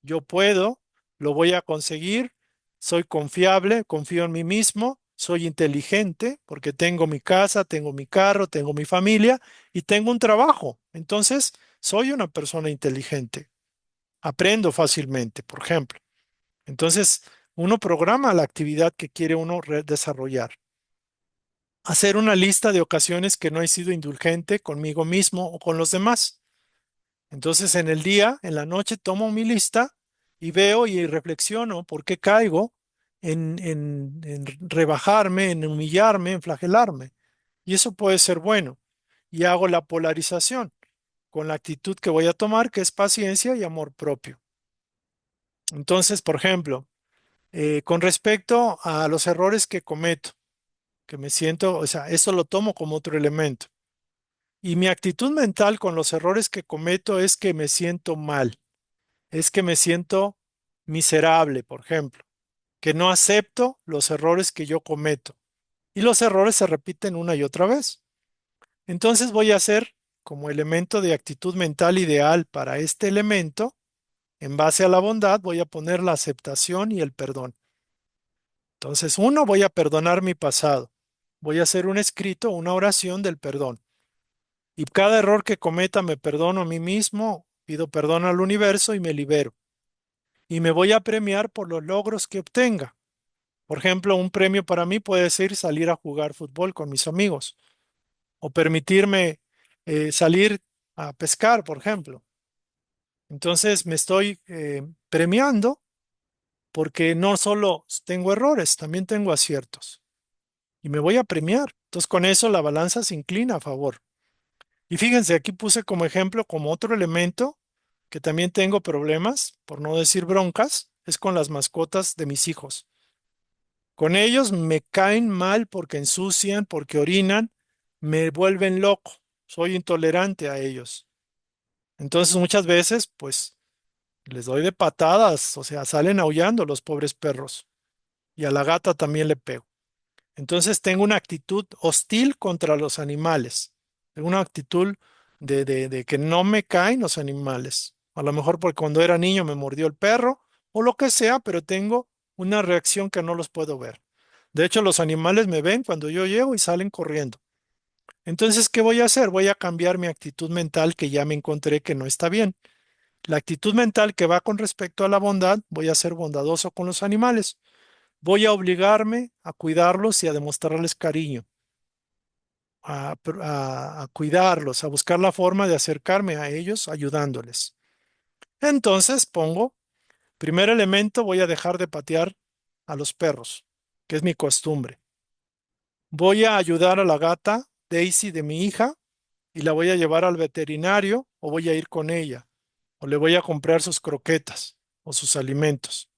Yo puedo, lo voy a conseguir, soy confiable, confío en mí mismo, soy inteligente porque tengo mi casa, tengo mi carro, tengo mi familia y tengo un trabajo. Entonces, soy una persona inteligente. Aprendo fácilmente, por ejemplo. Entonces, uno programa la actividad que quiere uno desarrollar. Hacer una lista de ocasiones que no he sido indulgente conmigo mismo o con los demás. Entonces, en el día, en la noche, tomo mi lista y veo y reflexiono por qué caigo en rebajarme, en humillarme, en flagelarme. Y eso puede ser bueno. Y hago la polarización con la actitud que voy a tomar, que es paciencia y amor propio. Entonces, por ejemplo, con respecto a los errores que cometo, que me siento, o sea, eso lo tomo como otro elemento. Y mi actitud mental con los errores que cometo es que me siento mal, es que me siento miserable, por ejemplo, que no acepto los errores que yo cometo. Y los errores se repiten una y otra vez. Entonces voy a hacer como elemento de actitud mental ideal para este elemento, en base a la bondad, voy a poner la aceptación y el perdón. Entonces, uno, voy a perdonar mi pasado. Voy a hacer un escrito, una oración del perdón. Y cada error que cometa me perdono a mí mismo, pido perdón al universo y me libero. Y me voy a premiar por los logros que obtenga. Por ejemplo, un premio para mí puede ser salir a jugar fútbol con mis amigos o permitirme salir a pescar, por ejemplo. Entonces me estoy premiando porque no solo tengo errores, también tengo aciertos. Y me voy a premiar. Entonces con eso la balanza se inclina a favor. Y fíjense, aquí puse como ejemplo, como otro elemento que también tengo problemas, por no decir broncas, es con las mascotas de mis hijos. Con ellos me caen mal porque ensucian, porque orinan, me vuelven loco. Soy intolerante a ellos. Entonces muchas veces, pues, les doy de patadas, o sea, salen aullando los pobres perros. Y a la gata también le pego. Entonces tengo una actitud hostil contra los animales. Tengo una actitud de que no me caen los animales. A lo mejor porque cuando era niño me mordió el perro o lo que sea, pero tengo una reacción que no los puedo ver. De hecho, los animales me ven cuando yo llego y salen corriendo. Entonces, ¿qué voy a hacer? Voy a cambiar mi actitud mental que ya me encontré que no está bien. La actitud mental que va con respecto a la bondad, voy a ser bondadoso con los animales. Voy a obligarme a cuidarlos y a demostrarles cariño, a cuidarlos, a buscar la forma de acercarme a ellos ayudándoles. Entonces pongo, primer elemento, voy a dejar de patear a los perros, que es mi costumbre. Voy a ayudar a la gata Daisy de mi hija y la voy a llevar al veterinario o voy a ir con ella o le voy a comprar sus croquetas o sus alimentos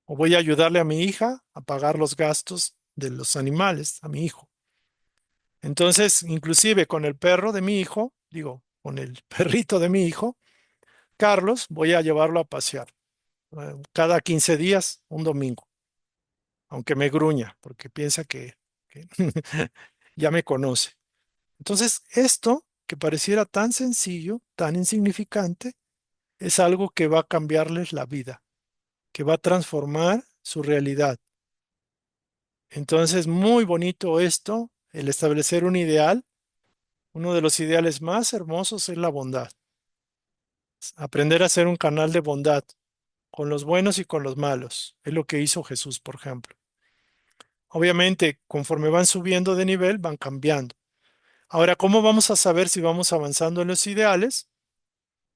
o voy a ayudarle a mi hija a pagar los gastos de los animales, a mi hijo. Entonces, inclusive con el perro de mi hijo, digo, con el perrito de mi hijo, Carlos, voy a llevarlo a pasear cada 15 días, un domingo, aunque me gruña, porque piensa que ya me conoce. Entonces, esto que pareciera tan sencillo, tan insignificante, es algo que va a cambiarles la vida, que va a transformar su realidad. Entonces, muy bonito esto, el establecer un ideal. Uno de los ideales más hermosos es la bondad. Aprender a ser un canal de bondad con los buenos y con los malos. Es lo que hizo Jesús, por ejemplo. Obviamente, conforme van subiendo de nivel, van cambiando. Ahora, ¿cómo vamos a saber si vamos avanzando en los ideales?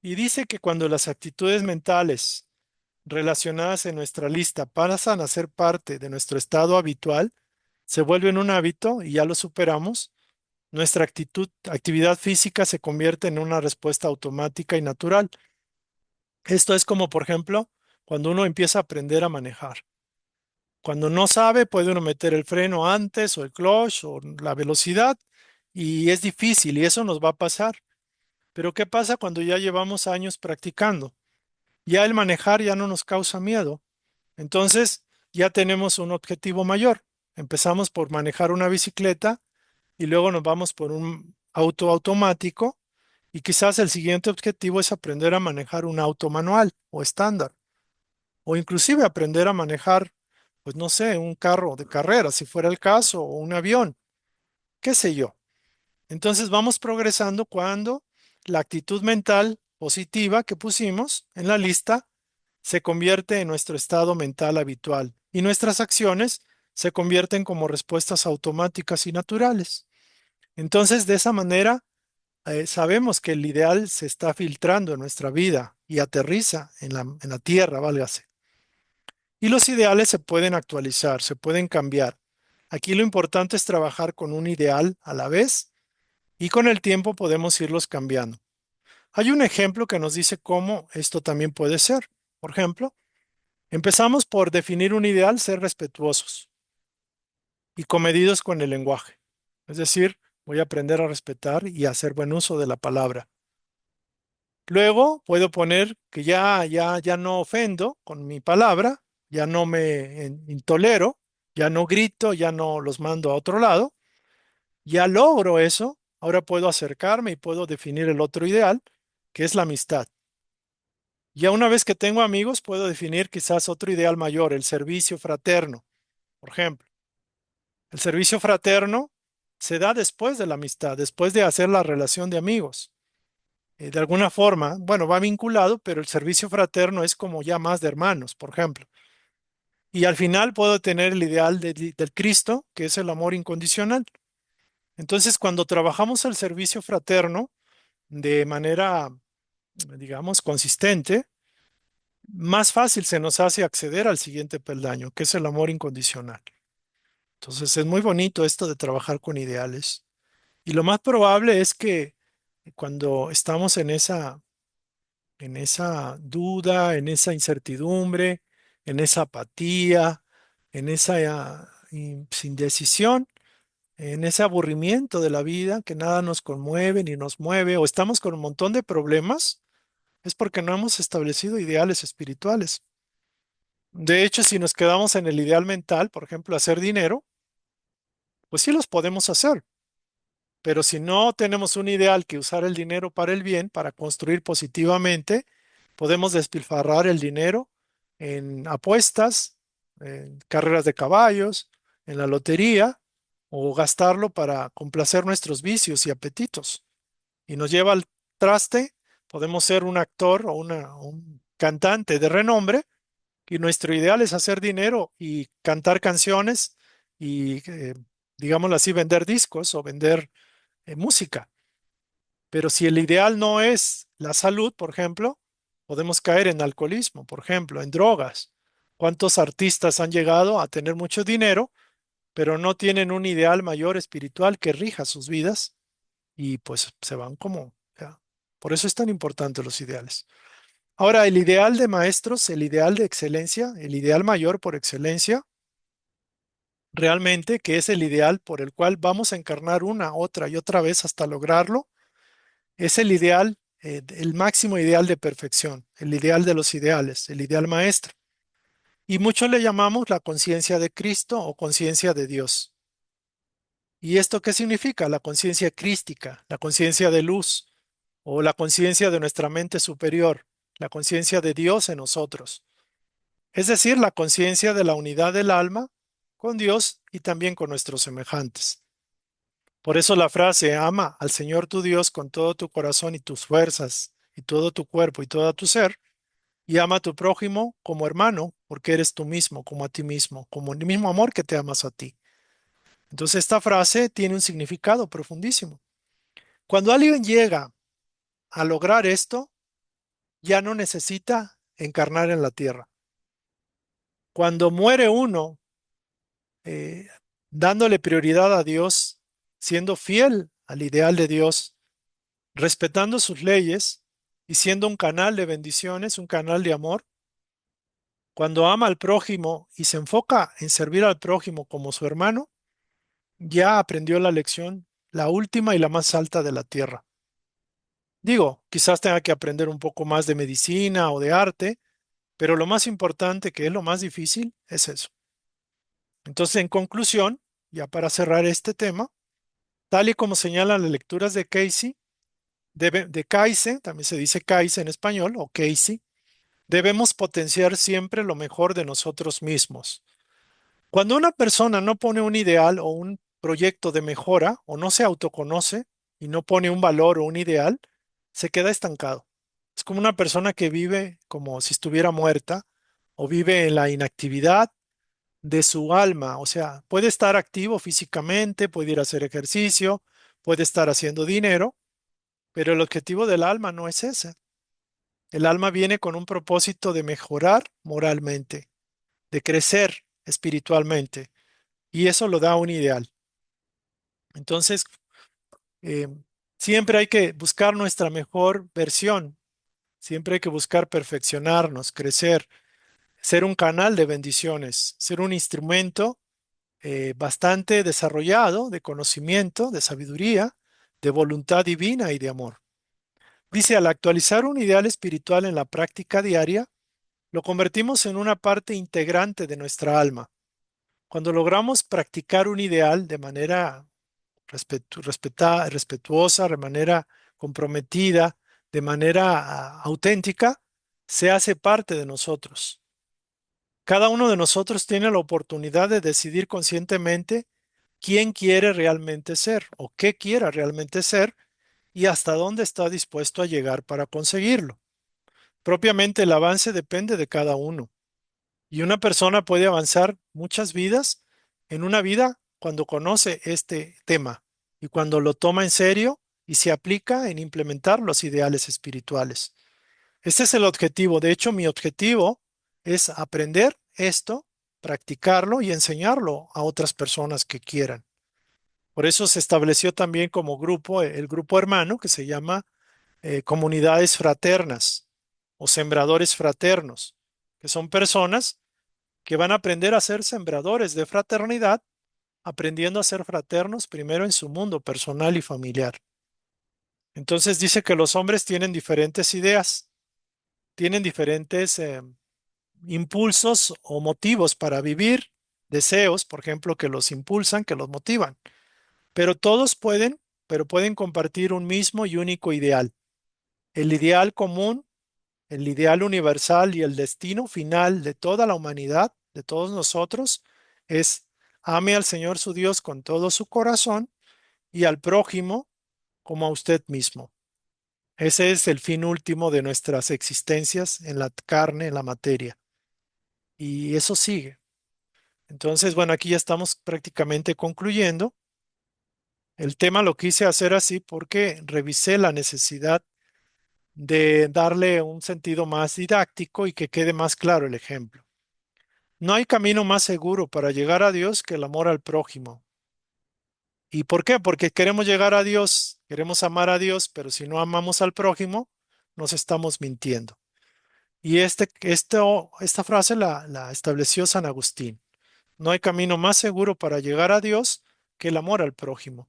Y dice que cuando las actitudes mentales relacionadas en nuestra lista pasan a ser parte de nuestro estado habitual, se vuelven un hábito y ya lo superamos, nuestra actividad física se convierte en una respuesta automática y natural. Esto es como, por ejemplo, cuando uno empieza a aprender a manejar. Cuando no sabe, puede uno meter el freno antes o el clutch o la velocidad y es difícil y eso nos va a pasar. Pero ¿qué pasa cuando ya llevamos años practicando? Ya el manejar ya no nos causa miedo. Entonces ya tenemos un objetivo mayor. Empezamos por manejar una bicicleta y luego nos vamos por un auto automático y quizás el siguiente objetivo es aprender a manejar un auto manual o estándar o inclusive aprender a manejar, pues no sé, un carro de carrera, si fuera el caso, o un avión, qué sé yo. Entonces vamos progresando cuando la actitud mental positiva que pusimos en la lista se convierte en nuestro estado mental habitual y nuestras acciones se convierten como respuestas automáticas y naturales. Entonces, de esa manera, sabemos que el ideal se está filtrando en nuestra vida y aterriza en la tierra, válgase. Y los ideales se pueden actualizar, se pueden cambiar. Aquí lo importante es trabajar con un ideal a la vez y con el tiempo podemos irlos cambiando. Hay un ejemplo que nos dice cómo esto también puede ser. Por ejemplo, empezamos por definir un ideal, ser respetuosos y comedidos con el lenguaje. Es decir, voy a aprender a respetar y a hacer buen uso de la palabra. Luego puedo poner que ya no ofendo con mi palabra, ya no me intolero, ya no grito, ya no los mando a otro lado. Ya logro eso, ahora puedo acercarme y puedo definir el otro ideal, que es la amistad. Ya una vez que tengo amigos, puedo definir quizás otro ideal mayor, el servicio fraterno, por ejemplo. El servicio fraterno se da después de la amistad, después de hacer la relación de amigos. De alguna forma, bueno, va vinculado, pero el servicio fraterno es como ya más de hermanos, por ejemplo. Y al final puedo tener el ideal del Cristo, que es el amor incondicional. Entonces, cuando trabajamos el servicio fraterno de manera, digamos, consistente, más fácil se nos hace acceder al siguiente peldaño, que es el amor incondicional. Entonces, es muy bonito esto de trabajar con ideales. Y lo más probable es que cuando estamos en esa duda, en esa incertidumbre, en esa apatía, en esa indecisión, en ese aburrimiento de la vida, que nada nos conmueve ni nos mueve, o estamos con un montón de problemas, es porque no hemos establecido ideales espirituales. De hecho, si nos quedamos en el ideal mental, por ejemplo, hacer dinero, pues sí los podemos hacer. Pero si no tenemos un ideal que usar el dinero para el bien, para construir positivamente, podemos despilfarrar el dinero en apuestas, en carreras de caballos, en la lotería, o gastarlo para complacer nuestros vicios y apetitos. Y nos lleva al traste, podemos ser un actor o un cantante de renombre, y nuestro ideal es hacer dinero y cantar canciones y, digámoslo así, vender discos o vender música. Pero si el ideal no es la salud, por ejemplo, podemos caer en alcoholismo, por ejemplo, en drogas. ¿Cuántos artistas han llegado a tener mucho dinero, pero no tienen un ideal mayor espiritual que rija sus vidas? Y pues se van como, ya. Por eso es tan importante los ideales. Ahora, el ideal de maestros, el ideal de excelencia, el ideal mayor por excelencia, realmente, que es el ideal por el cual vamos a encarnar una, otra y otra vez hasta lograrlo, es el ideal, el máximo ideal de perfección, el ideal de los ideales, el ideal maestro. Y muchos le llamamos la conciencia de Cristo o conciencia de Dios. ¿Y esto qué significa? La conciencia crística, la conciencia de luz o la conciencia de nuestra mente superior, la conciencia de Dios en nosotros. Es decir, la conciencia de la unidad del alma con Dios y también con nuestros semejantes. Por eso la frase, ama al Señor tu Dios con todo tu corazón y tus fuerzas y todo tu cuerpo y todo tu ser, y ama a tu prójimo como hermano, porque eres tú mismo, como a ti mismo, como el mismo amor que te amas a ti. Entonces esta frase tiene un significado profundísimo. Cuando alguien llega a lograr esto, ya no necesita encarnar en la tierra. Cuando muere uno, eh, dándole prioridad a Dios, siendo fiel al ideal de Dios, respetando sus leyes y siendo un canal de bendiciones, un canal de amor, cuando ama al prójimo y se enfoca en servir al prójimo como su hermano, ya aprendió la lección, la última y la más alta de la tierra. Digo, quizás tenga que aprender un poco más de medicina o de arte, pero lo más importante, que es lo más difícil, es eso. Entonces, en conclusión, ya para cerrar este tema, tal y como señalan las lecturas de Casey, de Kaizen, también se dice Kaizen en español, o Casey, debemos potenciar siempre lo mejor de nosotros mismos. Cuando una persona no pone un ideal o un proyecto de mejora, o no se autoconoce y no pone un valor o un ideal, se queda estancado. Es como una persona que vive como si estuviera muerta o vive en la inactividad de su alma. O sea, puede estar activo físicamente, puede ir a hacer ejercicio, puede estar haciendo dinero, pero el objetivo del alma no es ese. El alma viene con un propósito de mejorar moralmente, de crecer espiritualmente, y eso lo da un ideal. Entonces, eh, siempre hay que buscar nuestra mejor versión, siempre hay que buscar perfeccionarnos, crecer, ser un canal de bendiciones, ser un instrumento bastante desarrollado de conocimiento, de sabiduría, de voluntad divina y de amor. Dice, al actualizar un ideal espiritual en la práctica diaria, lo convertimos en una parte integrante de nuestra alma. Cuando logramos practicar un ideal de manera respetuosa, de manera comprometida, de manera auténtica, se hace parte de nosotros. Cada uno de nosotros tiene la oportunidad de decidir conscientemente quién quiere realmente ser o qué quiera realmente ser y hasta dónde está dispuesto a llegar para conseguirlo. Propiamente el avance depende de cada uno y una persona puede avanzar muchas vidas en una vida cuando conoce este tema y cuando lo toma en serio y se aplica en implementar los ideales espirituales. Este es el objetivo. De hecho, mi objetivo es aprender esto, practicarlo y enseñarlo a otras personas que quieran. Por eso se estableció también como grupo, el grupo hermano, que se llama comunidades fraternas o sembradores fraternos, que son personas que van a aprender a ser sembradores de fraternidad, aprendiendo a ser fraternos primero en su mundo personal y familiar. Entonces dice que los hombres tienen diferentes ideas, tienen diferentes impulsos o motivos para vivir, deseos, por ejemplo, que los impulsan, que los motivan. Pero todos pueden, pero pueden compartir un mismo y único ideal. El ideal común, el ideal universal y el destino final de toda la humanidad, de todos nosotros, es ame al Señor su Dios con todo su corazón y al prójimo como a usted mismo. Ese es el fin último de nuestras existencias en la carne, en la materia. Y eso sigue. Entonces, bueno, aquí ya estamos prácticamente concluyendo. El tema lo quise hacer así porque revisé la necesidad de darle un sentido más didáctico y que quede más claro el ejemplo. No hay camino más seguro para llegar a Dios que el amor al prójimo. ¿Y por qué? Porque queremos llegar a Dios, queremos amar a Dios, pero si no amamos al prójimo, nos estamos mintiendo. Y esta frase la estableció San Agustín. No hay camino más seguro para llegar a Dios que el amor al prójimo.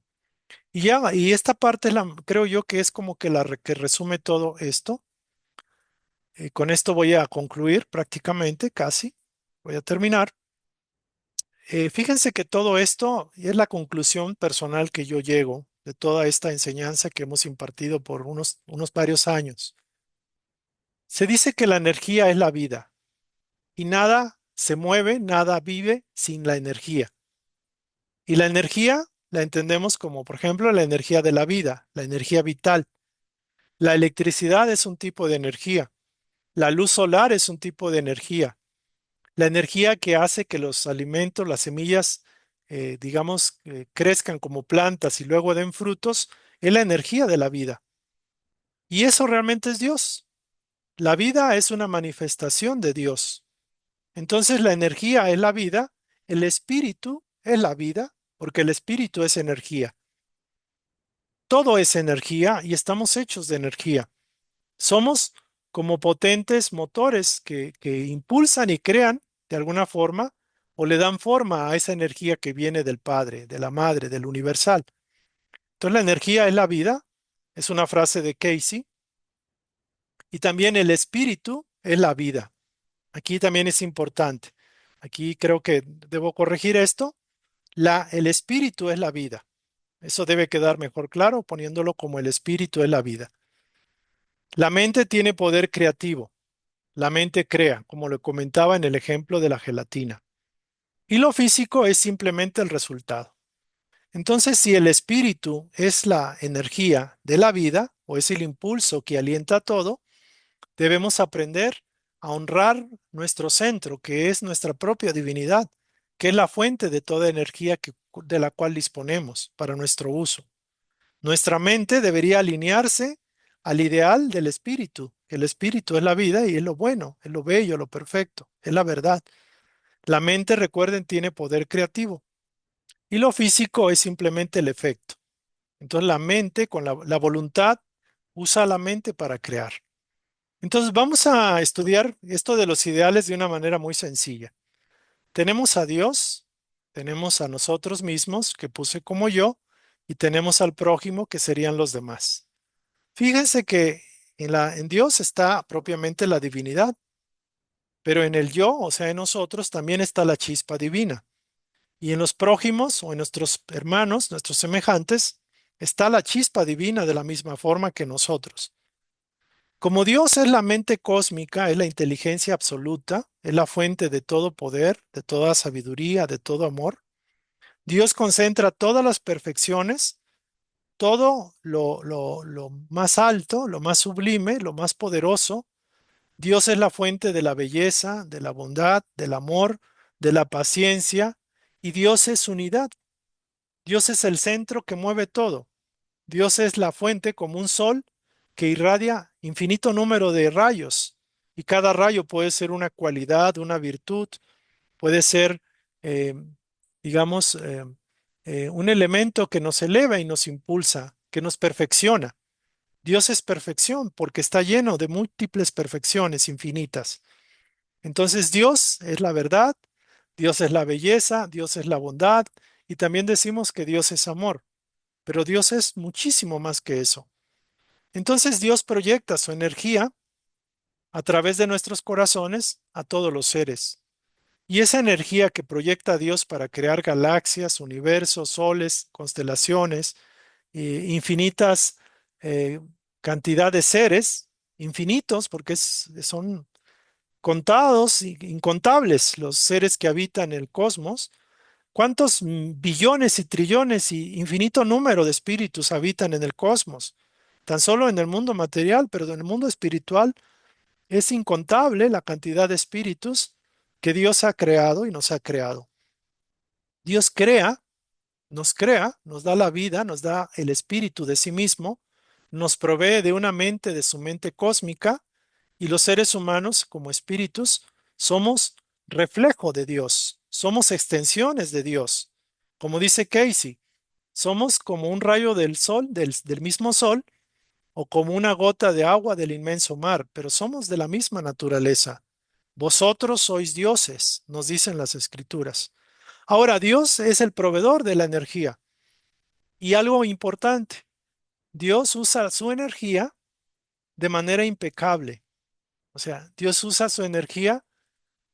Y ya, y esta parte creo yo que es como que que resume todo esto. Con esto voy a concluir prácticamente, casi. Voy a terminar. Fíjense que todo esto es la conclusión personal que yo llego de toda esta enseñanza que hemos impartido por unos varios años. Se dice que la energía es la vida y nada se mueve, nada vive sin la energía. Y la energía la entendemos como, por ejemplo, la energía de la vida, la energía vital. La electricidad es un tipo de energía. La luz solar es un tipo de energía. La energía que hace que los alimentos, las semillas, digamos, crezcan como plantas y luego den frutos, es la energía de la vida. Y eso realmente es Dios. La vida es una manifestación de Dios. Entonces la energía es la vida, el espíritu es la vida, porque el espíritu es energía. Todo es energía y estamos hechos de energía. Somos como potentes motores que impulsan y crean de alguna forma o le dan forma a esa energía que viene del Padre, de la Madre, del universal. Entonces la energía es la vida, es una frase de Casey, y también el espíritu es la vida. Aquí también es importante. Aquí creo que debo corregir esto. El espíritu es la vida. Eso debe quedar mejor claro poniéndolo como el espíritu es la vida. La mente tiene poder creativo. La mente crea, como lo comentaba en el ejemplo de la gelatina. Y lo físico es simplemente el resultado. Entonces, si el espíritu es la energía de la vida o es el impulso que alienta todo, debemos aprender a honrar nuestro centro, que es nuestra propia divinidad, que es la fuente de toda energía de la cual disponemos para nuestro uso. Nuestra mente debería alinearse al ideal del espíritu. El espíritu es la vida y es lo bueno, es lo bello, lo perfecto, es la verdad. La mente, recuerden, tiene poder creativo y lo físico es simplemente el efecto. Entonces la mente con la voluntad usa la mente para crear. Entonces vamos a estudiar esto de los ideales de una manera muy sencilla. Tenemos a Dios, tenemos a nosotros mismos, que puse como yo, y tenemos al prójimo, que serían los demás. Fíjense que en Dios está propiamente la divinidad, pero en el yo, o sea, en nosotros, también está la chispa divina. Y en los prójimos o en nuestros hermanos, nuestros semejantes, está la chispa divina de la misma forma que nosotros. Como Dios es la mente cósmica, es la inteligencia absoluta, es la fuente de todo poder, de toda sabiduría, de todo amor, Dios concentra todas las perfecciones, todo lo más alto, lo más sublime, lo más poderoso. Dios es la fuente de la belleza, de la bondad, del amor, de la paciencia, y Dios es unidad. Dios es el centro que mueve todo. Dios es la fuente como un sol que irradia infinito número de rayos, y cada rayo puede ser una cualidad, una virtud, puede ser, eh, digamos, un elemento que nos eleva y nos impulsa, que nos perfecciona. Dios es perfección porque está lleno de múltiples perfecciones infinitas. Entonces Dios es la verdad, Dios es la belleza, Dios es la bondad y también decimos que Dios es amor, pero Dios es muchísimo más que eso. Entonces Dios proyecta su energía a través de nuestros corazones a todos los seres. Y esa energía que proyecta Dios para crear galaxias, universos, soles, constelaciones, infinitas eh, cantidad de seres, infinitos, porque son contados, incontables los seres que habitan el cosmos. ¿Cuántos billones y trillones y infinito número de espíritus habitan en el cosmos? Tan solo en el mundo material, pero en el mundo espiritual es incontable la cantidad de espíritus que Dios ha creado y nos ha creado. Dios crea, nos da la vida, nos da el espíritu de sí mismo, nos provee de una mente, de su mente cósmica, y los seres humanos, como espíritus, somos reflejo de Dios, somos extensiones de Dios. Como dice Casey, somos como un rayo del sol, del mismo sol, o como una gota de agua del inmenso mar, pero somos de la misma naturaleza. Vosotros sois dioses, nos dicen las escrituras. Ahora, Dios es el proveedor de la energía. Y algo importante, Dios usa su energía de manera impecable. O sea, Dios usa su energía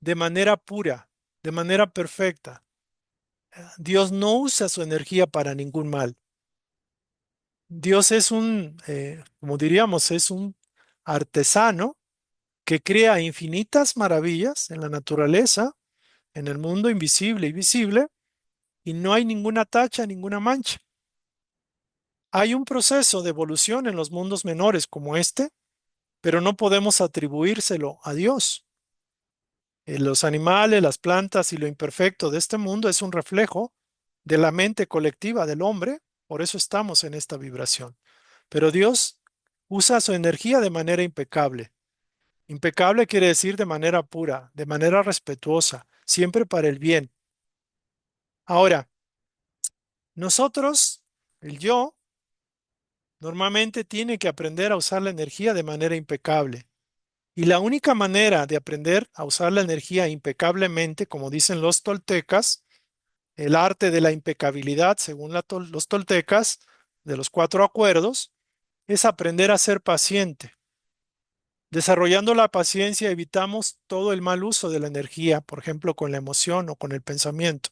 de manera pura, de manera perfecta. Dios no usa su energía para ningún mal. Dios es como diríamos, es un artesano que crea infinitas maravillas en la naturaleza, en el mundo invisible y visible, y no hay ninguna tacha, ninguna mancha. Hay un proceso de evolución en los mundos menores como este, pero no podemos atribuírselo a Dios. Los animales, las plantas y lo imperfecto de este mundo es un reflejo de la mente colectiva del hombre, por eso estamos en esta vibración. Pero Dios usa su energía de manera impecable. Impecable quiere decir de manera pura, de manera respetuosa, siempre para el bien. Ahora, nosotros, el yo, normalmente tiene que aprender a usar la energía de manera impecable. Y la única manera de aprender a usar la energía impecablemente, como dicen los toltecas, el arte de la impecabilidad, según los toltecas, de los cuatro acuerdos, es aprender a ser paciente. Desarrollando la paciencia evitamos todo el mal uso de la energía, por ejemplo, con la emoción o con el pensamiento.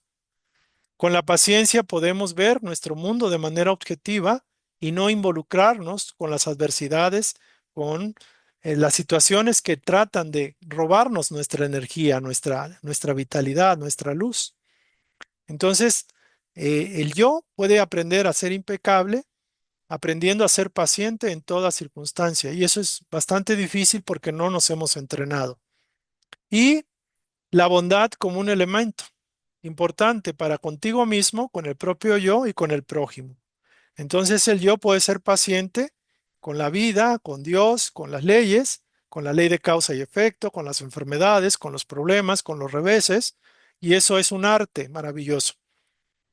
Con la paciencia podemos ver nuestro mundo de manera objetiva y no involucrarnos con las adversidades, con las situaciones que tratan de robarnos nuestra energía, nuestra vitalidad, nuestra luz. Entonces, el yo puede aprender a ser impecable, aprendiendo a ser paciente en toda circunstancia. Y eso es bastante difícil porque no nos hemos entrenado. Y la bondad como un elemento importante para contigo mismo, con el propio yo y con el prójimo. Entonces el yo puede ser paciente con la vida, con Dios, con las leyes, con la ley de causa y efecto, con las enfermedades, con los problemas, con los reveses. Y eso es un arte maravilloso.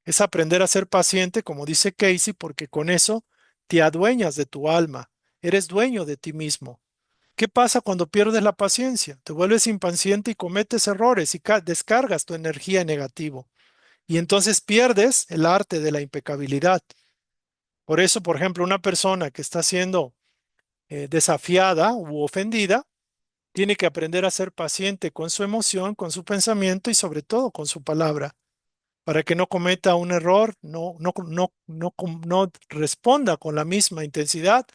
Es aprender a ser paciente, como dice Casey, porque con eso te adueñas de tu alma, eres dueño de ti mismo. ¿Qué pasa cuando pierdes la paciencia? Te vuelves impaciente y cometes errores y descargas tu energía en negativo. Y entonces pierdes el arte de la impecabilidad. Por eso, por ejemplo, una persona que está siendo desafiada u ofendida, tiene que aprender a ser paciente con su emoción, con su pensamiento y sobre todo con su palabra para que no cometa un error, no responda con la misma intensidad,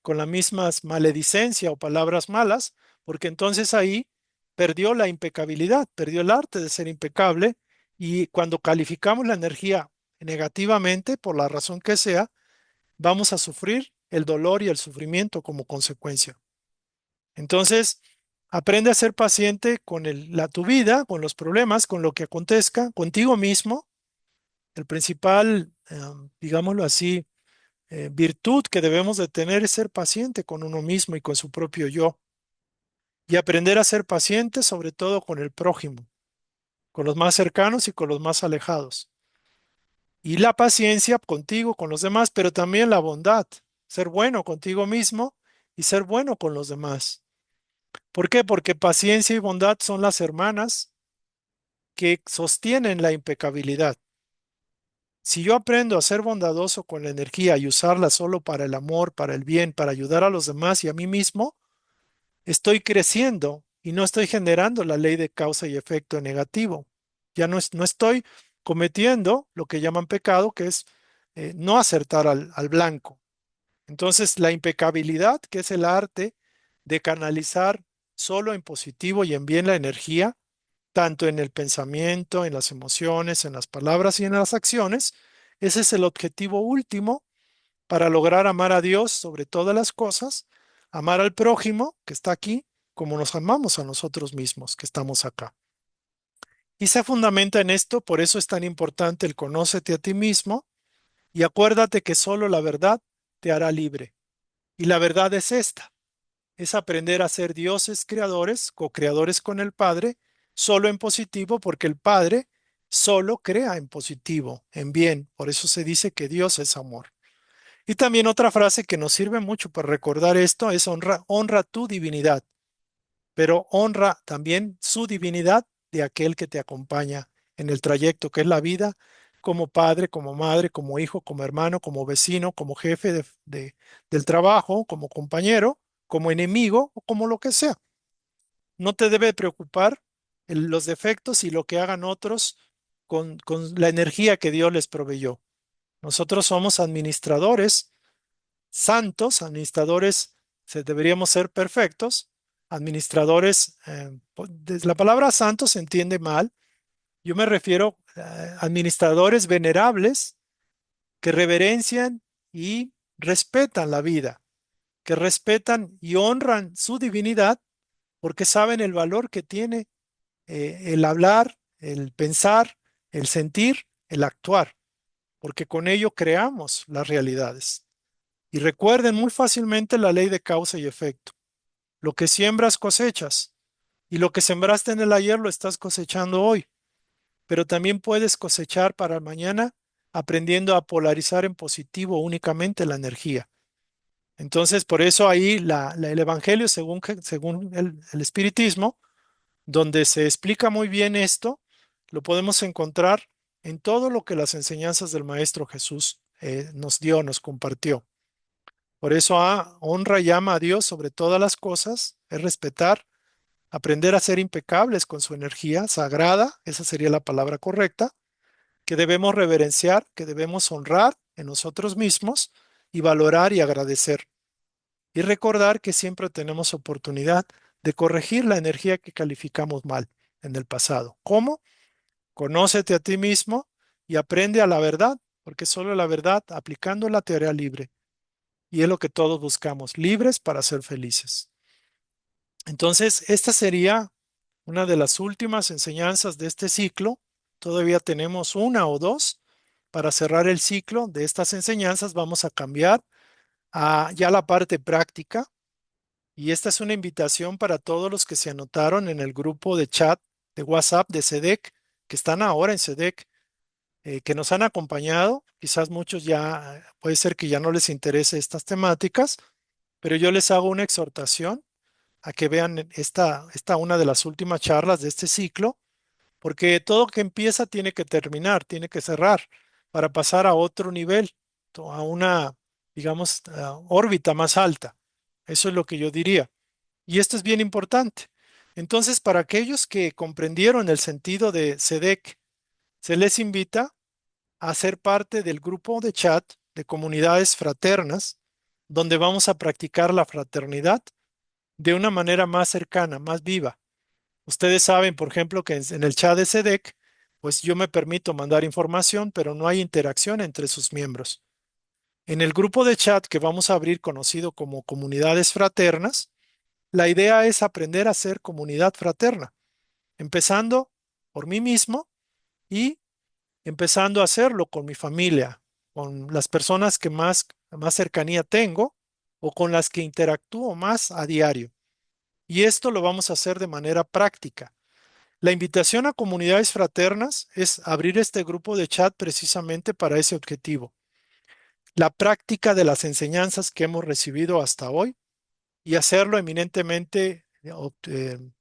con las mismas maledicencia o palabras malas, porque entonces ahí perdió la impecabilidad, perdió el arte de ser impecable y cuando calificamos la energía negativamente, por la razón que sea, vamos a sufrir el dolor y el sufrimiento como consecuencia. Entonces, aprende a ser paciente con tu vida, con los problemas, con lo que acontezca, contigo mismo. El principal, digámoslo así, virtud que debemos de tener es ser paciente con uno mismo y con su propio yo. Y aprender a ser paciente sobre todo con el prójimo, con los más cercanos y con los más alejados. Y la paciencia contigo, con los demás, pero también la bondad, ser bueno contigo mismo y ser bueno con los demás. ¿Por qué? Porque paciencia y bondad son las hermanas que sostienen la impecabilidad. Si yo aprendo a ser bondadoso con la energía y usarla solo para el amor, para el bien, para ayudar a los demás y a mí mismo, estoy creciendo y no estoy generando la ley de causa y efecto negativo. Ya no estoy cometiendo lo que llaman pecado, que es no acertar al blanco. Entonces, la impecabilidad, que es el arte de canalizar solo en positivo y en bien la energía, tanto en el pensamiento, en las emociones, en las palabras y en las acciones. Ese es el objetivo último para lograr amar a Dios sobre todas las cosas, amar al prójimo que está aquí, como nos amamos a nosotros mismos que estamos acá. Y se fundamenta en esto, por eso es tan importante el conócete a ti mismo y acuérdate que solo la verdad te hará libre. Y la verdad es esta, es aprender a ser dioses creadores, co-creadores con el Padre, solo en positivo, porque el Padre solo crea en positivo, en bien. Por eso se dice que Dios es amor. Y también otra frase que nos sirve mucho para recordar esto es honra tu divinidad, pero honra también su divinidad de aquel que te acompaña en el trayecto que es la vida, como padre, como madre, como hijo, como hermano, como vecino, como jefe del trabajo, como compañero, como enemigo o como lo que sea. No te debe preocupar los defectos y lo que hagan otros con la energía que Dios les proveyó. Nosotros somos administradores santos, administradores, deberíamos ser perfectos, administradores, la palabra santo se entiende mal, yo me refiero a administradores venerables que reverencian y respetan la vida, que respetan y honran su divinidad porque saben el valor que tiene el hablar, el pensar, el sentir, el actuar, porque con ello creamos las realidades. Y recuerden muy fácilmente la ley de causa y efecto. Lo que siembras cosechas y lo que sembraste en el ayer lo estás cosechando hoy, pero también puedes cosechar para mañana aprendiendo a polarizar en positivo únicamente la energía. Entonces, por eso ahí el Evangelio, según el Espiritismo, donde se explica muy bien esto, lo podemos encontrar en todo lo que las enseñanzas del Maestro Jesús nos dio, nos compartió. Por eso honra y ama a Dios sobre todas las cosas, es respetar, aprender a ser impecables con su energía sagrada, esa sería la palabra correcta, que debemos reverenciar, que debemos honrar en nosotros mismos y valorar y agradecer. Y recordar que siempre tenemos oportunidad de corregir la energía que calificamos mal en el pasado. ¿Cómo? Conócete a ti mismo y aprende a la verdad, porque solo la verdad, aplicando la teoría libre, y es lo que todos buscamos, libres para ser felices. Entonces, esta sería una de las últimas enseñanzas de este ciclo. Todavía tenemos una o dos. Para cerrar el ciclo de estas enseñanzas, vamos a cambiar a ya la parte práctica. Y esta es una invitación para todos los que se anotaron en el grupo de chat de WhatsApp de SEDEC, que están ahora en SEDEC, que nos han acompañado. Quizás muchos ya, puede ser que ya no les interese estas temáticas, pero yo les hago una exhortación a que vean esta una de las últimas charlas de este ciclo, porque todo que empieza tiene que terminar, tiene que cerrar para pasar a otro nivel, a una, digamos, órbita más alta. Eso es lo que yo diría. Y esto es bien importante. Entonces, para aquellos que comprendieron el sentido de SEDEC, se les invita a ser parte del grupo de chat de comunidades fraternas, donde vamos a practicar la fraternidad de una manera más cercana, más viva. Ustedes saben, por ejemplo, que en el chat de SEDEC, pues yo me permito mandar información, pero no hay interacción entre sus miembros. En el grupo de chat que vamos a abrir, conocido como comunidades fraternas, la idea es aprender a ser comunidad fraterna, empezando por mí mismo y empezando a hacerlo con mi familia, con las personas que más cercanía tengo o con las que interactúo más a diario. Y esto lo vamos a hacer de manera práctica. La invitación a comunidades fraternas es abrir este grupo de chat precisamente para ese objetivo. La práctica de las enseñanzas que hemos recibido hasta hoy y hacerlo eminentemente,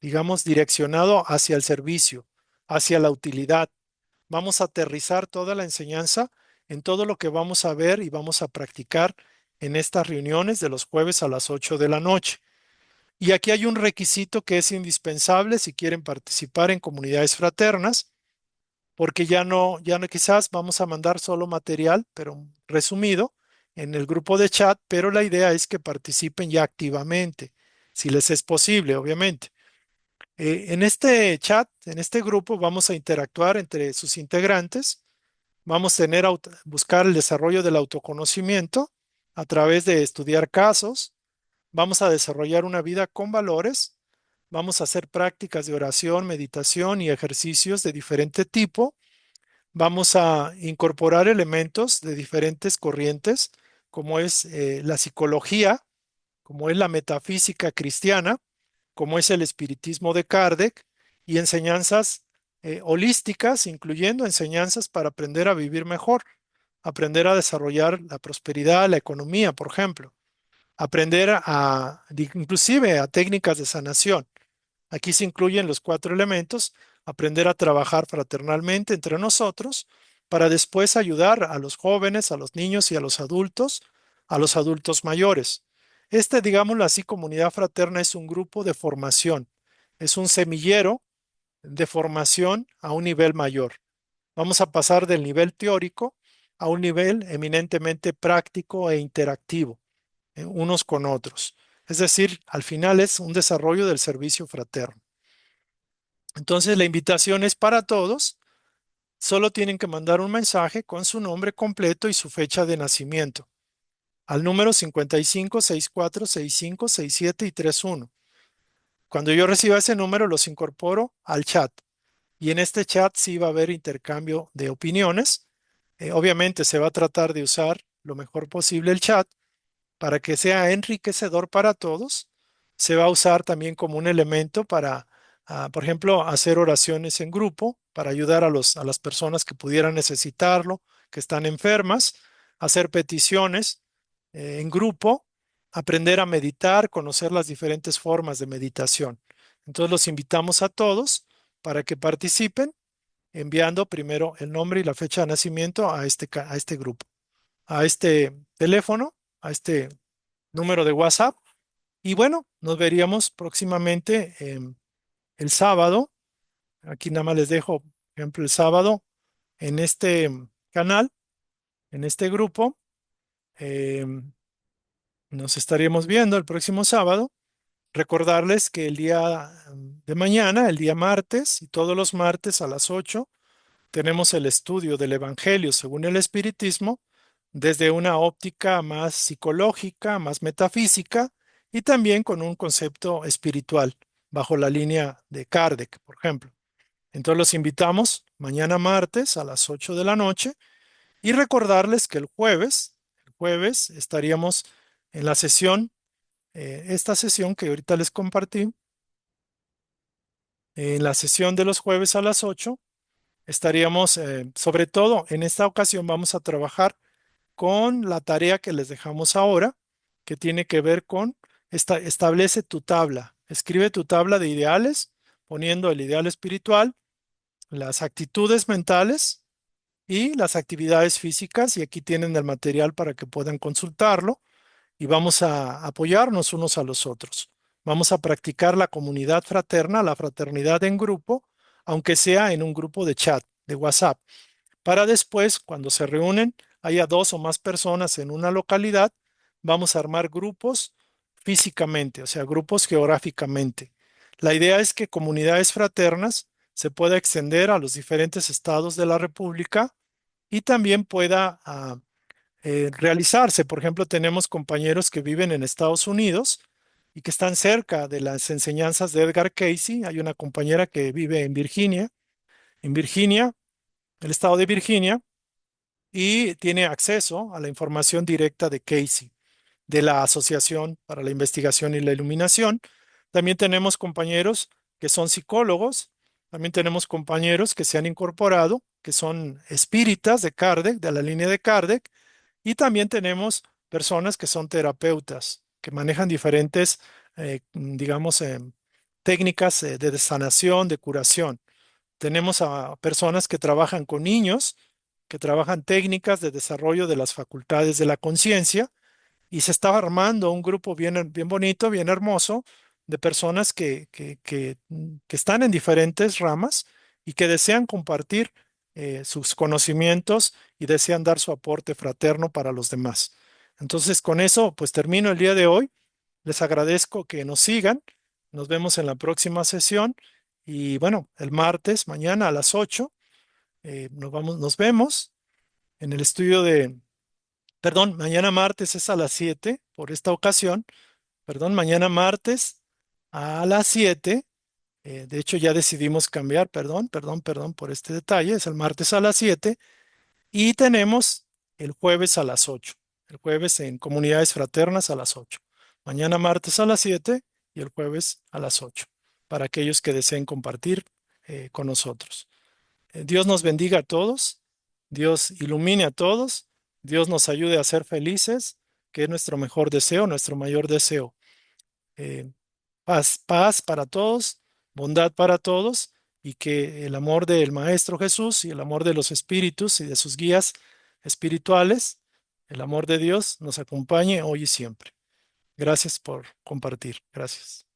digamos, direccionado hacia el servicio, hacia la utilidad. Vamos a aterrizar toda la enseñanza en todo lo que vamos a ver y vamos a practicar en estas reuniones de los jueves a las 8 de la noche. Y aquí hay un requisito que es indispensable si quieren participar en comunidades fraternas, porque ya no quizás vamos a mandar solo material, pero resumido en el grupo de chat, pero la idea es que participen ya activamente, si les es posible, obviamente. En este chat, en este grupo, vamos a interactuar entre sus integrantes, vamos a buscar el desarrollo del autoconocimiento a través de estudiar casos, vamos a desarrollar una vida con valores, vamos a hacer prácticas de oración, meditación y ejercicios de diferente tipo. Vamos a incorporar elementos de diferentes corrientes, como es la psicología, como es la metafísica cristiana, como es el espiritismo de Kardec, y enseñanzas holísticas, incluyendo enseñanzas para aprender a vivir mejor, aprender a desarrollar la prosperidad, la economía, por ejemplo, aprender inclusive a técnicas de sanación. Aquí se incluyen los cuatro elementos: aprender a trabajar fraternalmente entre nosotros para después ayudar a los jóvenes, a los niños y a los adultos mayores. Digámoslo así, comunidad fraterna es un grupo de formación, es un semillero de formación a un nivel mayor. Vamos a pasar del nivel teórico a un nivel eminentemente práctico e interactivo, unos con otros. Es decir, al final es un desarrollo del servicio fraterno. Entonces, la invitación es para todos. Solo tienen que mandar un mensaje con su nombre completo y su fecha de nacimiento al número 55 64 65 67 y 31. Cuando yo reciba ese número, los incorporo al chat. Y en este chat sí va a haber intercambio de opiniones. Obviamente se va a tratar de usar lo mejor posible el chat para que sea enriquecedor para todos. Se va a usar también como un elemento para, por ejemplo, hacer oraciones en grupo para ayudar a las personas que pudieran necesitarlo, que están enfermas, hacer peticiones en grupo, aprender a meditar, conocer las diferentes formas de meditación. Entonces los invitamos a todos para que participen enviando primero el nombre y la fecha de nacimiento a este grupo, a este teléfono, a este número de WhatsApp. Y bueno, nos veríamos próximamente el sábado. Aquí nada más les dejo, por ejemplo, el sábado en este canal, en este grupo. eh, Nos estaríamos viendo el próximo sábado. Recordarles que el día de mañana, el día martes y todos los martes a las 8, tenemos el estudio del Evangelio según el Espiritismo desde una óptica más psicológica, más metafísica y también con un concepto espiritual bajo la línea de Kardec, por ejemplo. Entonces los invitamos mañana martes a las 8 de la noche y recordarles que el jueves estaríamos en la sesión, esta sesión que ahorita les compartí, en la sesión de los jueves a las 8 estaríamos, sobre todo en esta ocasión vamos a trabajar con la tarea que les dejamos ahora, que tiene que ver con establece tu tabla, escribe tu tabla de ideales, poniendo el ideal espiritual, las actitudes mentales y las actividades físicas, y aquí tienen el material para que puedan consultarlo y vamos a apoyarnos unos a los otros. Vamos a practicar la comunidad fraterna, la fraternidad en grupo, aunque sea en un grupo de chat, de WhatsApp, para después, cuando se reúnen, haya dos o más personas en una localidad, vamos a armar grupos físicamente, o sea, grupos geográficamente. La idea es que comunidades fraternas se pueda extender a los diferentes estados de la República y también pueda realizarse. Por ejemplo, tenemos compañeros que viven en Estados Unidos y que están cerca de las enseñanzas de Edgar Cayce. Hay una compañera que vive en Virginia, el estado de Virginia, y tiene acceso a la información directa de Cayce, de la Asociación para la Investigación y la Iluminación. También tenemos compañeros que son psicólogos, también tenemos compañeros que se han incorporado, que son espíritas de Kardec, de la línea de Kardec, y también tenemos personas que son terapeutas, que manejan diferentes, digamos, técnicas de sanación, de curación. Tenemos a personas que trabajan con niños, que trabajan técnicas de desarrollo de las facultades de la conciencia, y se está armando un grupo bien, bien bonito, bien hermoso, de personas que están en diferentes ramas y que desean compartir sus conocimientos y desean dar su aporte fraterno para los demás. Entonces, con eso, pues termino el día de hoy. Les agradezco que nos sigan. Nos vemos en la próxima sesión. Y bueno, el martes, mañana a las 8, nos vemos en el estudio de, perdón, mañana martes es a las 7 por esta ocasión. Perdón, mañana martes a las 7. De hecho, ya decidimos cambiar, perdón por este detalle. Es el martes a las 7 y tenemos el jueves a las 8. El jueves en comunidades fraternas a las 8. Mañana martes a las 7 y el jueves a las 8, para aquellos que deseen compartir con nosotros. Dios nos bendiga a todos, Dios ilumine a todos, Dios nos ayude a ser felices, que es nuestro mejor deseo, nuestro mayor deseo. Eh, paz para todos, bondad para todos, y que el amor del Maestro Jesús y el amor de los espíritus y de sus guías espirituales, el amor de Dios nos acompañe hoy y siempre. Gracias por compartir. Gracias.